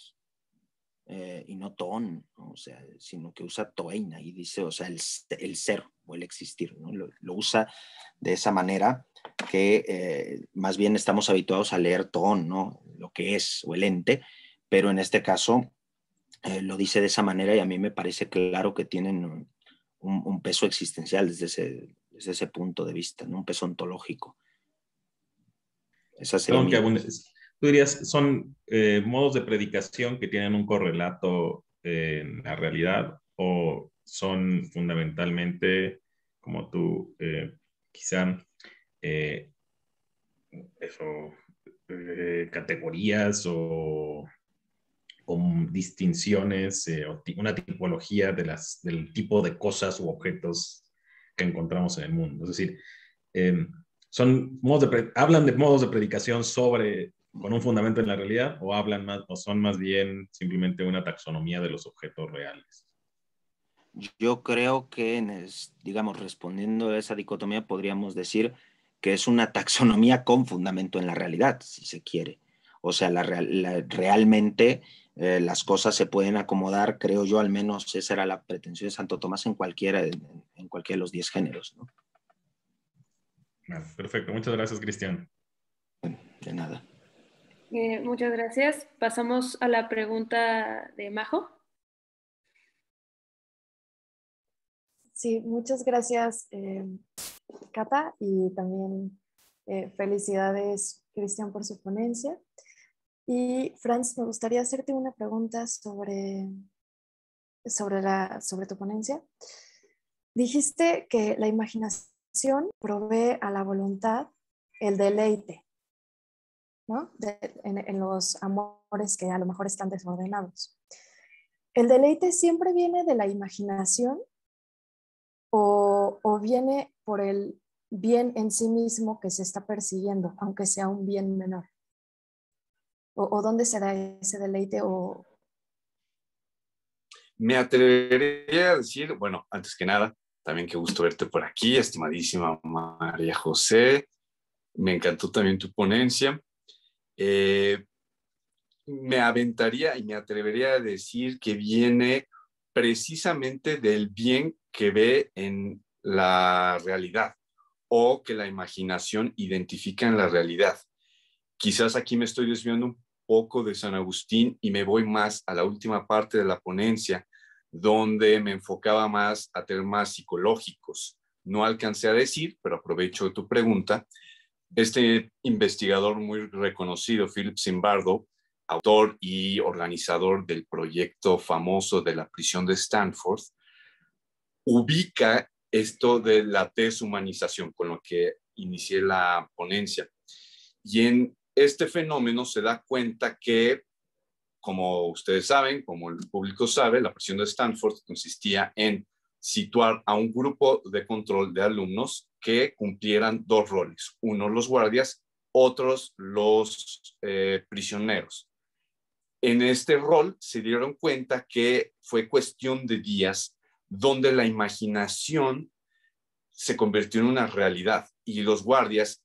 y no ton, ¿no? O sea, sino que usa toeina y dice, o sea, el ser o el existir, ¿no? Lo usa de esa manera que más bien estamos habituados a leer ton, ¿no? Lo que es o el ente, pero en este caso lo dice de esa manera y a mí me parece claro que tienen un peso existencial desde ese punto de vista, ¿no? Un peso ontológico. Esa sería Perdón mi... tú dirías, son modos de predicación que tienen un correlato en la realidad o son fundamentalmente, como tú, quizá, eh, eso, categorías o distinciones, o una tipología del tipo de cosas u objetos que encontramos en el mundo. Es decir, eh, hablan de modos de predicación con un fundamento en la realidad o o son más bien simplemente una taxonomía de los objetos reales. Yo creo que, digamos, respondiendo a esa dicotomía, podríamos decir que es una taxonomía con fundamento en la realidad, si se quiere. O sea, realmente las cosas se pueden acomodar, creo yo, al menos esa era la pretensión de Santo Tomás en cualquiera de los 10 géneros, ¿no? Bueno, perfecto, muchas gracias, Cristian. De nada. Muchas gracias. Pasamos a la pregunta de Majo. Sí, muchas gracias, Cata, y también felicidades, Cristian, por su ponencia. Y Franz, me gustaría hacerte una pregunta sobre tu ponencia. Dijiste que la imaginación provee a la voluntad el deleite, ¿no? En los amores que a lo mejor están desordenados. ¿El deleite siempre viene de la imaginación o viene por el bien en sí mismo que se está persiguiendo, aunque sea un bien menor? ¿O dónde se da ese deleite? Me atrevería a decir, bueno, antes que nada, también qué gusto verte por aquí, estimadísima María José. Me encantó también tu ponencia. Me aventaría y me atrevería a decir que viene precisamente del bien que ve en la realidad o que la imaginación identifica en la realidad. Quizás aquí me estoy desviando un poco de San Agustín y me voy más a la última parte de la ponencia, donde me enfocaba más a temas psicológicos. No alcancé a decir, pero aprovecho tu pregunta. Este investigador muy reconocido, Philip Zimbardo, autor y organizador del proyecto famoso de la prisión de Stanford, ubica esto de la deshumanización, con lo que inicié la ponencia. Y en este fenómeno se da cuenta que, como ustedes saben, como el público sabe, la prisión de Stanford consistía en situar a un grupo de control de alumnos que cumplieran dos roles, uno los guardias, otros los prisioneros. En este rol se dieron cuenta que fue cuestión de días donde la imaginación se convirtió en una realidad y los guardias,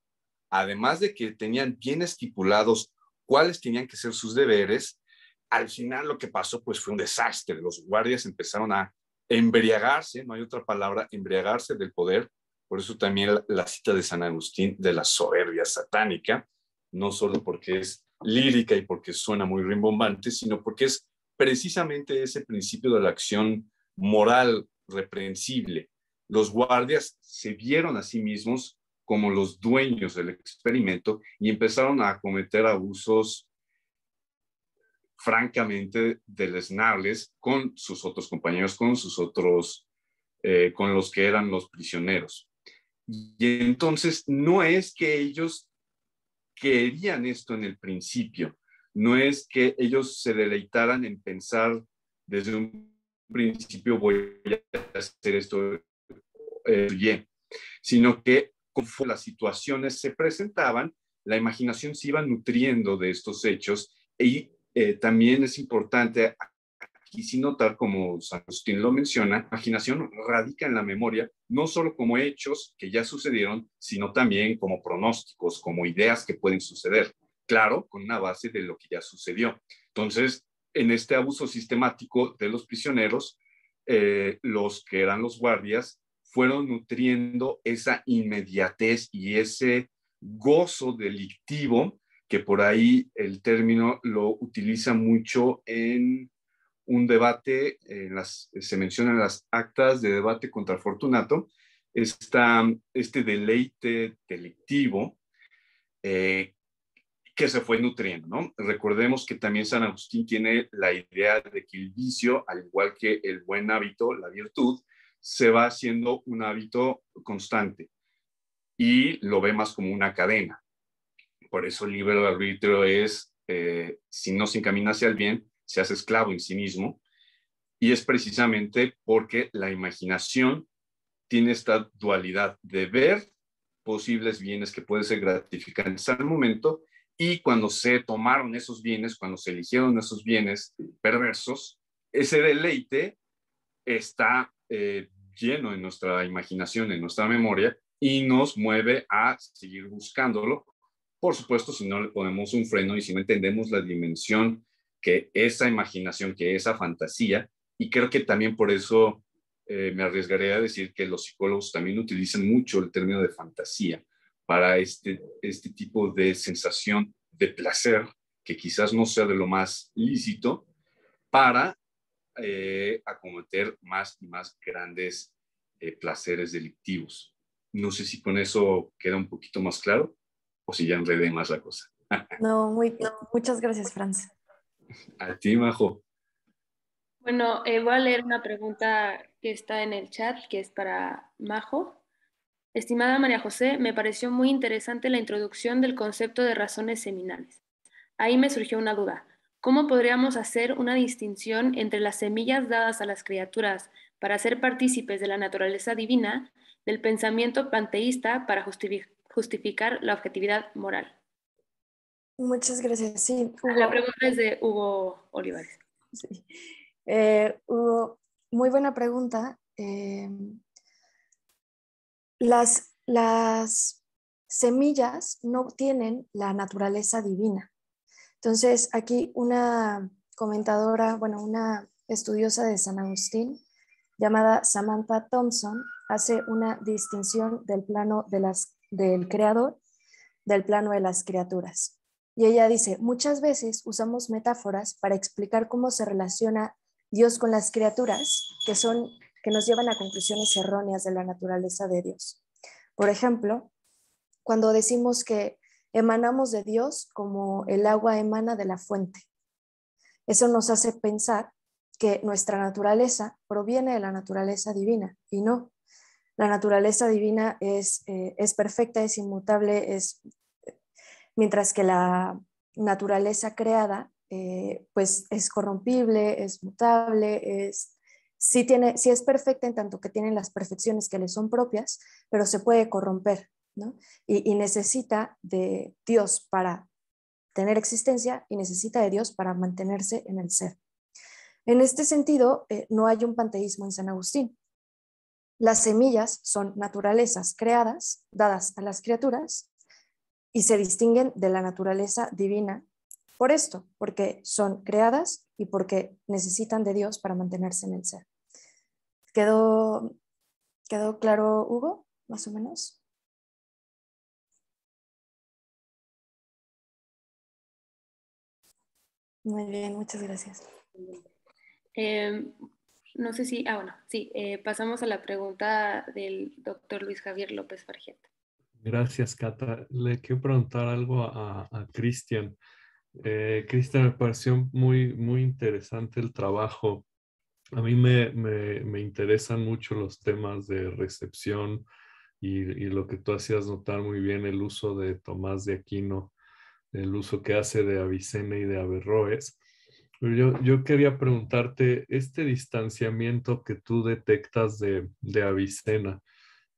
además de que tenían bien estipulados cuáles tenían que ser sus deberes, al final lo que pasó pues fue un desastre. Los guardias empezaron a embriagarse, no hay otra palabra, embriagarse del poder. Por eso también la cita de San Agustín de la soberbia satánica, no solo porque es lírica y porque suena muy rimbombante, sino porque es precisamente ese principio de la acción moral reprensible. Los guardias se vieron a sí mismos como los dueños del experimento y empezaron a cometer abusos francamente deleznables con sus otros compañeros, con los que eran los prisioneros. Y entonces no es que ellos querían esto en el principio, no es que ellos se deleitaran en pensar desde un principio voy a hacer esto, sino que conforme las situaciones se presentaban, la imaginación se iba nutriendo de estos hechos y también es importante aquí sí notar, como San Agustín lo menciona, la imaginación radica en la memoria, no solo como hechos que ya sucedieron, sino también como pronósticos, como ideas que pueden suceder. Claro, con una base de lo que ya sucedió. Entonces, en este abuso sistemático de los prisioneros, los que eran los guardias fueron nutriendo esa inmediatez y ese gozo delictivo, que por ahí el término lo utiliza mucho en un debate, se menciona en las actas de debate contra Fortunato, este deleite delictivo que se fue nutriendo, ¿no? Recordemos que también San Agustín tiene la idea de que el vicio, al igual que el buen hábito, la virtud, se va haciendo un hábito constante y lo ve más como una cadena. Por eso el libre arbitrio es, si no se encamina hacia el bien, se hace esclavo en sí mismo, y es precisamente porque la imaginación tiene esta dualidad de ver posibles bienes que pueden ser gratificantes al momento, y cuando se tomaron esos bienes, cuando se eligieron esos bienes perversos, ese deleite está lleno en nuestra imaginación, en nuestra memoria, y nos mueve a seguir buscándolo. Por supuesto, si no le ponemos un freno y si no entendemos la dimensión que esa imaginación, que esa fantasía, y creo que también por eso me arriesgaré a decir que los psicólogos también utilizan mucho el término de fantasía para este tipo de sensación de placer, que quizás no sea de lo más lícito, para acometer más y más grandes placeres delictivos. No sé si con eso queda un poquito más claro o si ya enredé más la cosa. No, muchas gracias, Franz. A ti, Majo. Bueno, voy a leer una pregunta que está en el chat, que es para Majo. Estimada María José, me pareció muy interesante la introducción del concepto de razones seminales. Ahí me surgió una duda. ¿Cómo podríamos hacer una distinción entre las semillas dadas a las criaturas para ser partícipes de la naturaleza divina del pensamiento panteísta para justificar la objetividad moral? Muchas gracias. Sí, Hugo. La pregunta es de Hugo Olivares. Sí. Hugo, muy buena pregunta. Las semillas no tienen la naturaleza divina. Entonces, aquí una comentadora, bueno, una estudiosa de San Agustín, llamada Samantha Thompson, hace una distinción del plano del creador del plano de las criaturas. Y ella dice, muchas veces usamos metáforas para explicar cómo se relaciona Dios con las criaturas, que nos llevan a conclusiones erróneas de la naturaleza de Dios. Por ejemplo, cuando decimos que emanamos de Dios como el agua emana de la fuente, eso nos hace pensar que nuestra naturaleza proviene de la naturaleza divina, y no. La naturaleza divina es perfecta, es inmutable, mientras que la naturaleza creada pues es corrompible, es mutable, sí es perfecta en tanto que tiene las perfecciones que le son propias, pero se puede corromper, ¿no? Y necesita de Dios para tener existencia y necesita de Dios para mantenerse en el ser. En este sentido, no hay un panteísmo en San Agustín. Las semillas son naturalezas creadas, dadas a las criaturas, y se distinguen de la naturaleza divina por esto, porque son creadas y porque necesitan de Dios para mantenerse en el ser. ¿Quedó claro, Hugo? Más o menos. Muy bien, muchas gracias. No sé si, sí, pasamos a la pregunta del doctor Luis Javier López Fargeta. Gracias, Cata. Le quiero preguntar algo a Cristian. Cristian, me pareció muy, muy interesante el trabajo. A mí me interesan mucho los temas de recepción y lo que tú hacías notar muy bien, el uso de Tomás de Aquino, el uso que hace de Avicena y de Averroes. Pero yo quería preguntarte, este distanciamiento que tú detectas de Avicena,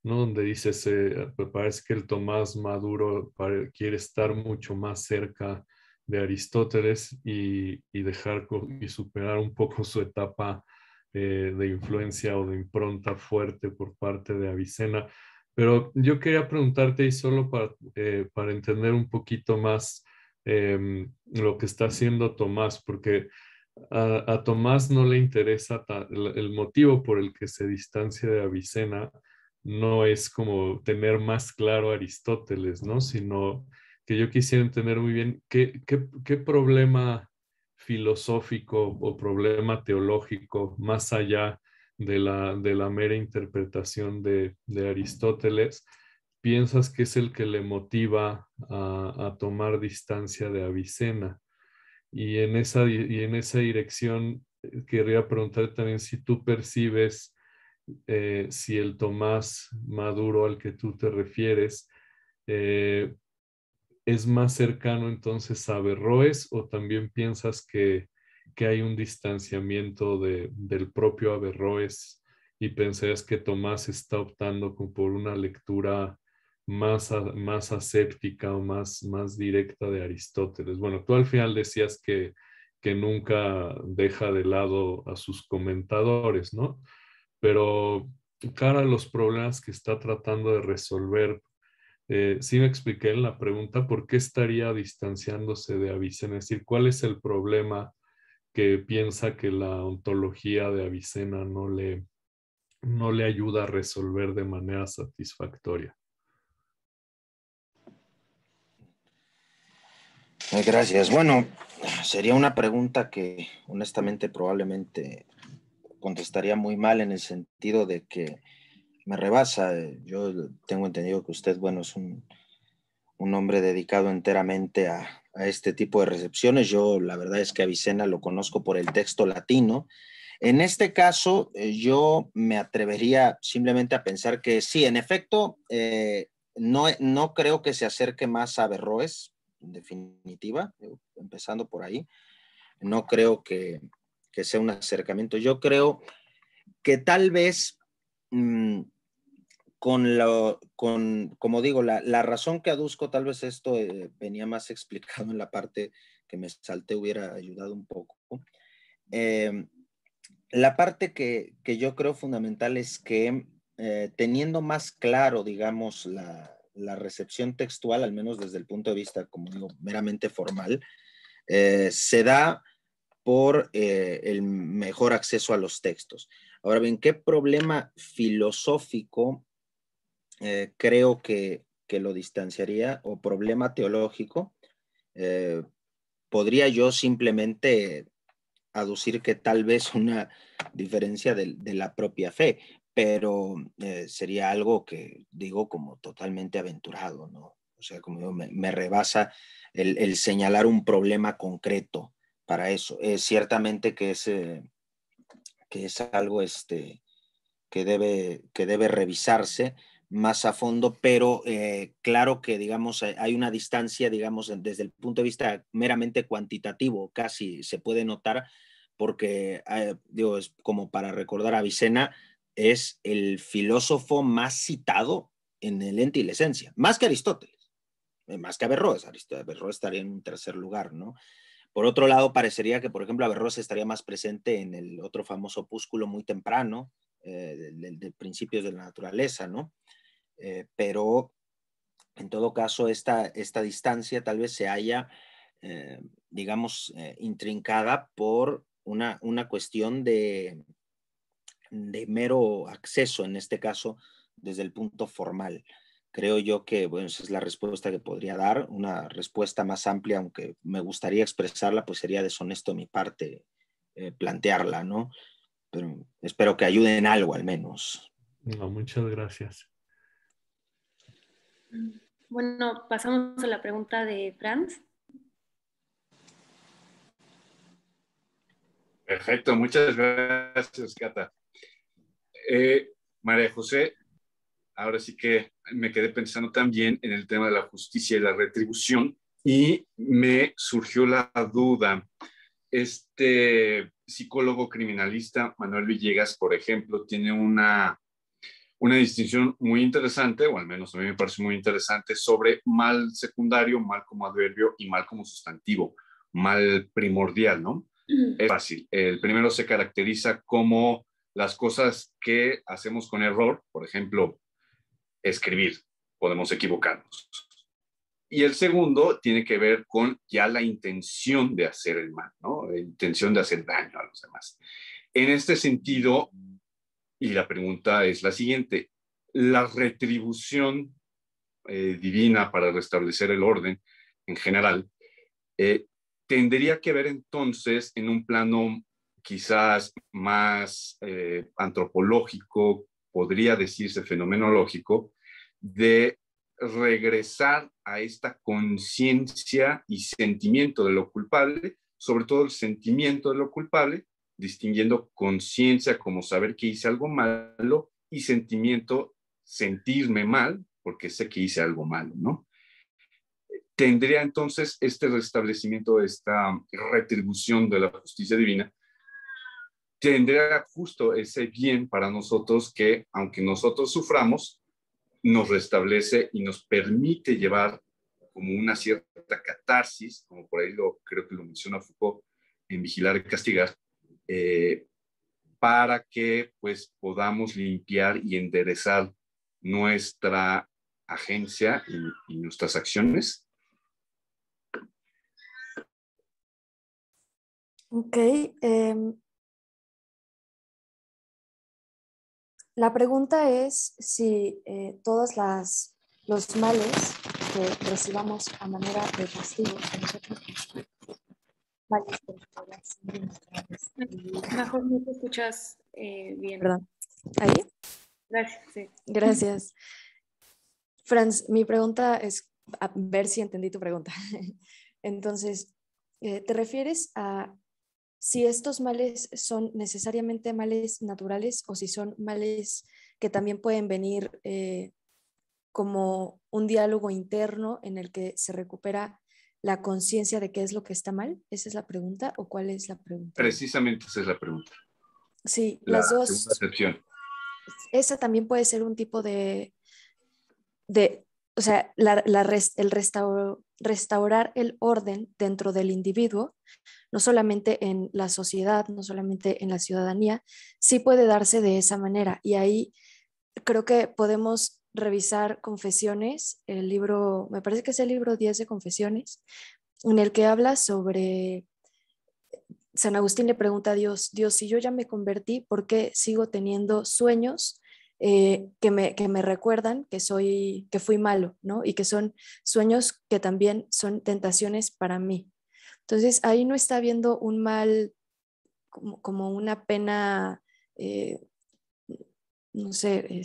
¿no? Donde dices, pues parece que el Tomás Maduro quiere estar mucho más cerca de Aristóteles y dejar y superar un poco su etapa de influencia o de impronta fuerte por parte de Avicena. Pero yo quería preguntarte, y solo para entender un poquito más lo que está haciendo Tomás, porque a Tomás no le interesa, el motivo por el que se distancia de Avicena no es como tener más claro a Aristóteles, ¿no? Sino que yo quisiera entender muy bien qué problema filosófico o problema teológico, más allá de la mera interpretación de Aristóteles, piensas que es el que le motiva a tomar distancia de Avicena. Y en esa dirección querría preguntar también si tú percibes si el Tomás Maduro al que tú te refieres eh, es más cercano entonces a Averroes, o también piensas que hay un distanciamiento del propio Averroes y pensás que Tomás está optando por una lectura más aséptica o más directa de Aristóteles. Bueno, tú al final decías que nunca deja de lado a sus comentadores, ¿no? Pero cara a los problemas que está tratando de resolver, sí me expliqué en la pregunta por qué estaría distanciándose de Avicena, es decir, cuál es el problema que piensa que la ontología de Avicena no le ayuda a resolver de manera satisfactoria. Gracias. Bueno, sería una pregunta que honestamente probablemente contestaría muy mal, en el sentido de que me rebasa. Yo tengo entendido que usted, bueno, es un hombre dedicado enteramente a este tipo de recepciones. Yo la verdad es que Avicena lo conozco por el texto latino. En este caso, yo me atrevería simplemente a pensar que sí, en efecto, no creo que se acerque más a Averroes, en definitiva, empezando por ahí. No creo que sea un acercamiento. Yo creo que tal vez como digo, la razón que aduzco, tal vez esto venía más explicado en la parte que me salté, hubiera ayudado un poco. La parte que yo creo fundamental es que teniendo más claro, digamos, la recepción textual, al menos desde el punto de vista, como digo, meramente formal, se da por el mejor acceso a los textos. Ahora bien, ¿qué problema filosófico creo que lo distanciaría, o problema teológico? Podría yo simplemente aducir que tal vez una diferencia de la propia fe, pero sería algo que digo como totalmente aventurado, ¿no? O sea, como digo, me rebasa el señalar un problema concreto para eso. Ciertamente que es algo que debe revisarse más a fondo, pero claro que, digamos, hay una distancia, digamos, desde el punto de vista meramente cuantitativo, casi se puede notar, porque, digo, es como para recordar, Avicena es el filósofo más citado en el Ente y la Esencia, más que Aristóteles, más que Averroes. Averroes estaría en un tercer lugar, ¿no? Por otro lado, parecería que, por ejemplo, Averroes estaría más presente en el otro famoso opúsculo muy temprano, de principios de la naturaleza, ¿no? Pero en todo caso, esta distancia tal vez se haya, digamos, intrincada por una cuestión de mero acceso, en este caso, desde el punto formal. Creo yo que, bueno, esa es la respuesta que podría dar. Una respuesta más amplia, aunque me gustaría expresarla, pues sería deshonesto de mi parte plantearla, ¿no? Pero espero que ayude en algo, al menos. No, muchas gracias. Bueno, pasamos a la pregunta de Franz. Perfecto, muchas gracias, Cata. María José, ahora sí que me quedé pensando también en el tema de la justicia y la retribución, y me surgió la duda. Este psicólogo criminalista, Manuel Villegas, por ejemplo, tiene una distinción muy interesante, o al menos a mí me parece muy interesante, sobre mal secundario, mal como adverbio y mal como sustantivo, mal primordial, ¿no? Es fácil. El primero se caracteriza como las cosas que hacemos con error, por ejemplo, escribir, podemos equivocarnos. Y el segundo tiene que ver con ya la intención de hacer el mal, ¿no? La intención de hacer daño a los demás. En este sentido, y la pregunta es la siguiente, la retribución divina para restablecer el orden en general, tendría que ver entonces en un plano quizás más antropológico, podría decirse fenomenológico, de regresar a esta conciencia y sentimiento de lo culpable, sobre todo el sentimiento de lo culpable, distinguiendo conciencia como saber que hice algo malo y sentimiento, sentirme mal porque sé que hice algo malo, ¿no? Tendría entonces este restablecimiento, esta retribución de la justicia divina, tendría justo ese bien para nosotros que, aunque nosotros suframos, nos restablece y nos permite llevar como una cierta catarsis, como por ahí creo que lo menciona Foucault en Vigilar y Castigar, para que pues podamos limpiar y enderezar nuestra agencia y nuestras acciones. Ok. La pregunta es si todos los males que recibamos a manera de castigo de nosotros males Mejor no te escuchas bien. Perdón. ¿Ahí? Gracias, sí. Gracias. Franz, mi pregunta es, a ver si entendí tu pregunta. Entonces, ¿te refieres a si estos males son necesariamente males naturales o si son males que también pueden venir como un diálogo interno en el que se recupera la conciencia de qué es lo que está mal? ¿Esa es la pregunta o cuál es la pregunta? Precisamente esa es la pregunta. Sí, La las dos. segunda acepción. Esa también puede ser un tipo o sea, restaurar el orden dentro del individuo, no solamente en la sociedad, no solamente en la ciudadanía, sí puede darse de esa manera. Y ahí creo que podemos revisar Confesiones, el libro, me parece que es el libro 10 de Confesiones, en el que habla sobre, San Agustín le pregunta a Dios, Dios, si yo ya me convertí, ¿por qué sigo teniendo sueños que me recuerdan que fui malo, ¿no? Y que son sueños que también son tentaciones para mí. Entonces ahí no está viendo un mal como una pena, no sé,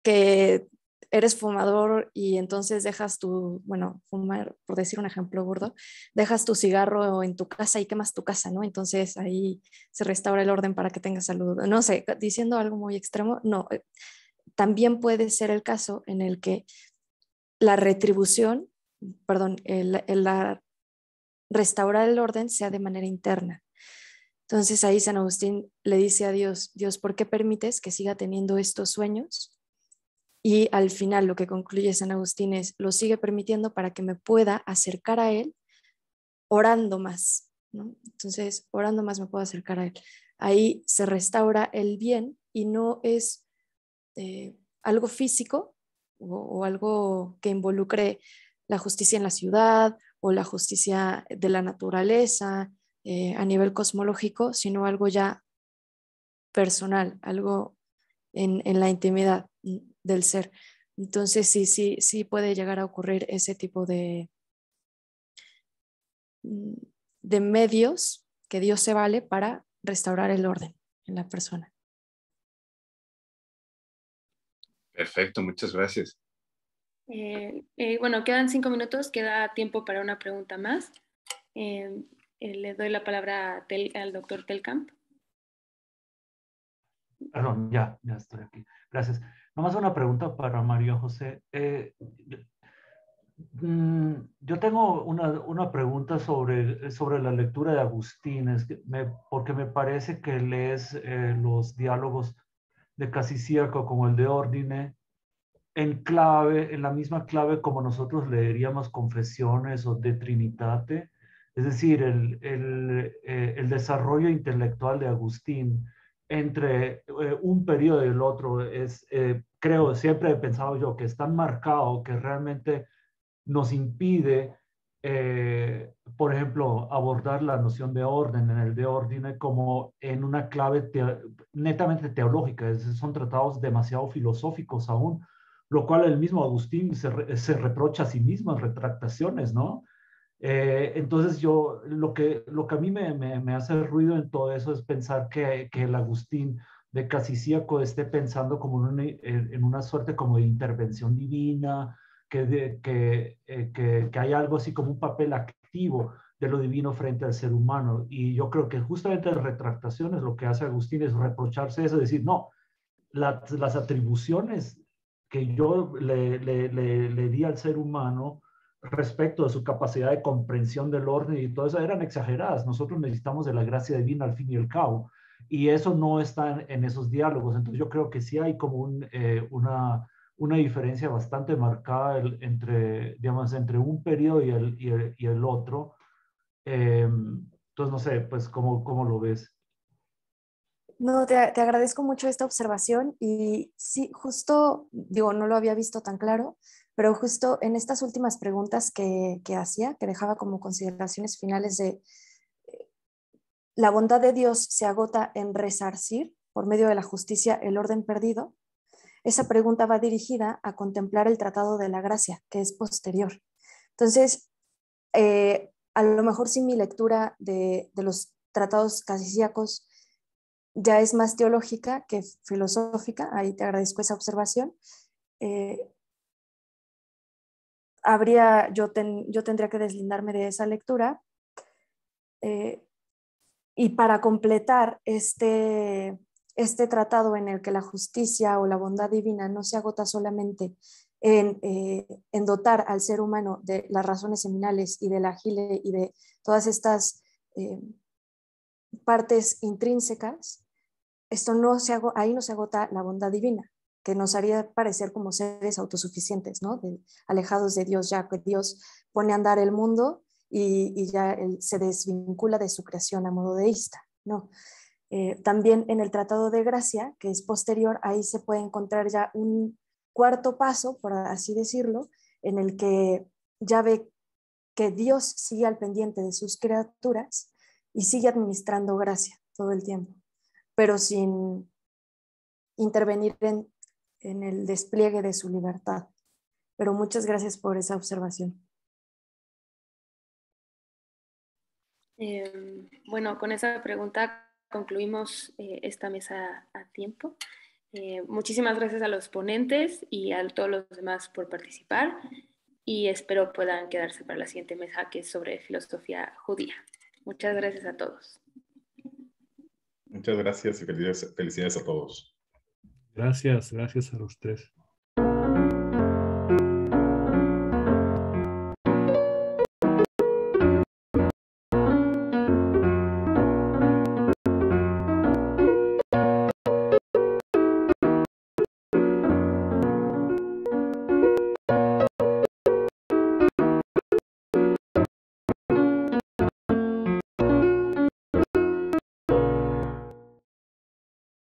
que eres fumador y entonces dejas bueno, fumar, por decir un ejemplo burdo, dejas tu cigarro en tu casa y quemas tu casa, ¿no? Entonces ahí se restaura el orden para que tengas salud. No sé, diciendo algo muy extremo, no. También puede ser el caso en el que la retribución, perdón, restaurar el orden sea de manera interna. Entonces ahí San Agustín le dice a Dios, Dios, ¿por qué permites que siga teniendo estos sueños? Y al final lo que concluye San Agustín es, lo sigue permitiendo para que me pueda acercar a Él orando más, ¿no? Entonces, orando más me puedo acercar a Él. Ahí se restaura el bien y no es algo físico o algo que involucre la justicia en la ciudad o la justicia de la naturaleza a nivel cosmológico, sino algo ya personal, algo en la intimidad del ser. Entonces sí puede llegar a ocurrir ese tipo de medios que Dios se vale para restaurar el orden en la persona. Perfecto, muchas gracias. Bueno, quedan 5 minutos, queda tiempo para una pregunta más. Le doy la palabra al doctor Telkamp. Perdón, ya estoy aquí. Gracias. Nomás una pregunta para María José. Yo tengo una pregunta sobre la lectura de Agustín, porque me parece que lees los diálogos de Casicierco como el de Ordine en la misma clave como nosotros leeríamos Confesiones o De Trinitate, es decir, el desarrollo intelectual de Agustín entre un periodo y el otro creo, siempre he pensado yo, que es tan marcado que realmente nos impide, por ejemplo, abordar la noción de orden en el de orden como en una clave netamente teológica. Son tratados demasiado filosóficos aún, lo cual el mismo Agustín se reprocha a sí mismo en retractaciones, ¿no? Entonces yo, lo que a mí me hace ruido en todo eso es pensar que el Agustín de Casicíaco esté pensando como en una suerte como de intervención divina, que hay algo así como un papel activo de lo divino frente al ser humano. Y yo creo que justamente en retractaciones lo que hace Agustín es reprocharse eso, decir, no, las atribuciones que yo le di al ser humano respecto de su capacidad de comprensión del orden y todo eso eran exageradas. Nosotros necesitamos de la gracia divina al fin y al cabo. Y eso no está en esos diálogos. Entonces yo creo que sí hay como una diferencia bastante marcada digamos, entre un periodo y el otro. Entonces no sé, pues cómo lo ves. No, te agradezco mucho esta observación y sí, justo, digo, no lo había visto tan claro, pero justo en estas últimas preguntas que hacía, que dejaba como consideraciones finales de la bondad de Dios se agota en resarcir por medio de la justicia el orden perdido, esa pregunta va dirigida a contemplar el Tratado de la Gracia, que es posterior. Entonces, a lo mejor sí mi lectura de los tratados casicíacos ya es más teológica que filosófica, ahí te agradezco esa observación. Yo tendría que deslindarme de esa lectura y para completar este tratado en el que la justicia o la bondad divina no se agota solamente en dotar al ser humano de las razones seminales y del agile y de todas estas partes intrínsecas, ahí no se agota la bondad divina, que nos haría parecer como seres autosuficientes, ¿no? Alejados de Dios, ya que Dios pone a andar el mundo y ya él se desvincula de su creación a modo deísta, ¿no? También en el Tratado de Gracia, que es posterior, ahí se puede encontrar ya un cuarto paso, por así decirlo, en el que ya ve que Dios sigue al pendiente de sus criaturas y sigue administrando gracia todo el tiempo, pero sin intervenir en el despliegue de su libertad. Pero muchas gracias por esa observación. Bueno, con esa pregunta concluimos esta mesa a tiempo. Muchísimas gracias a los ponentes y a todos los demás por participar y espero puedan quedarse para la siguiente mesa que es sobre filosofía judía. Muchas gracias a todos. Muchas gracias y felicidades a todos. Gracias a los tres.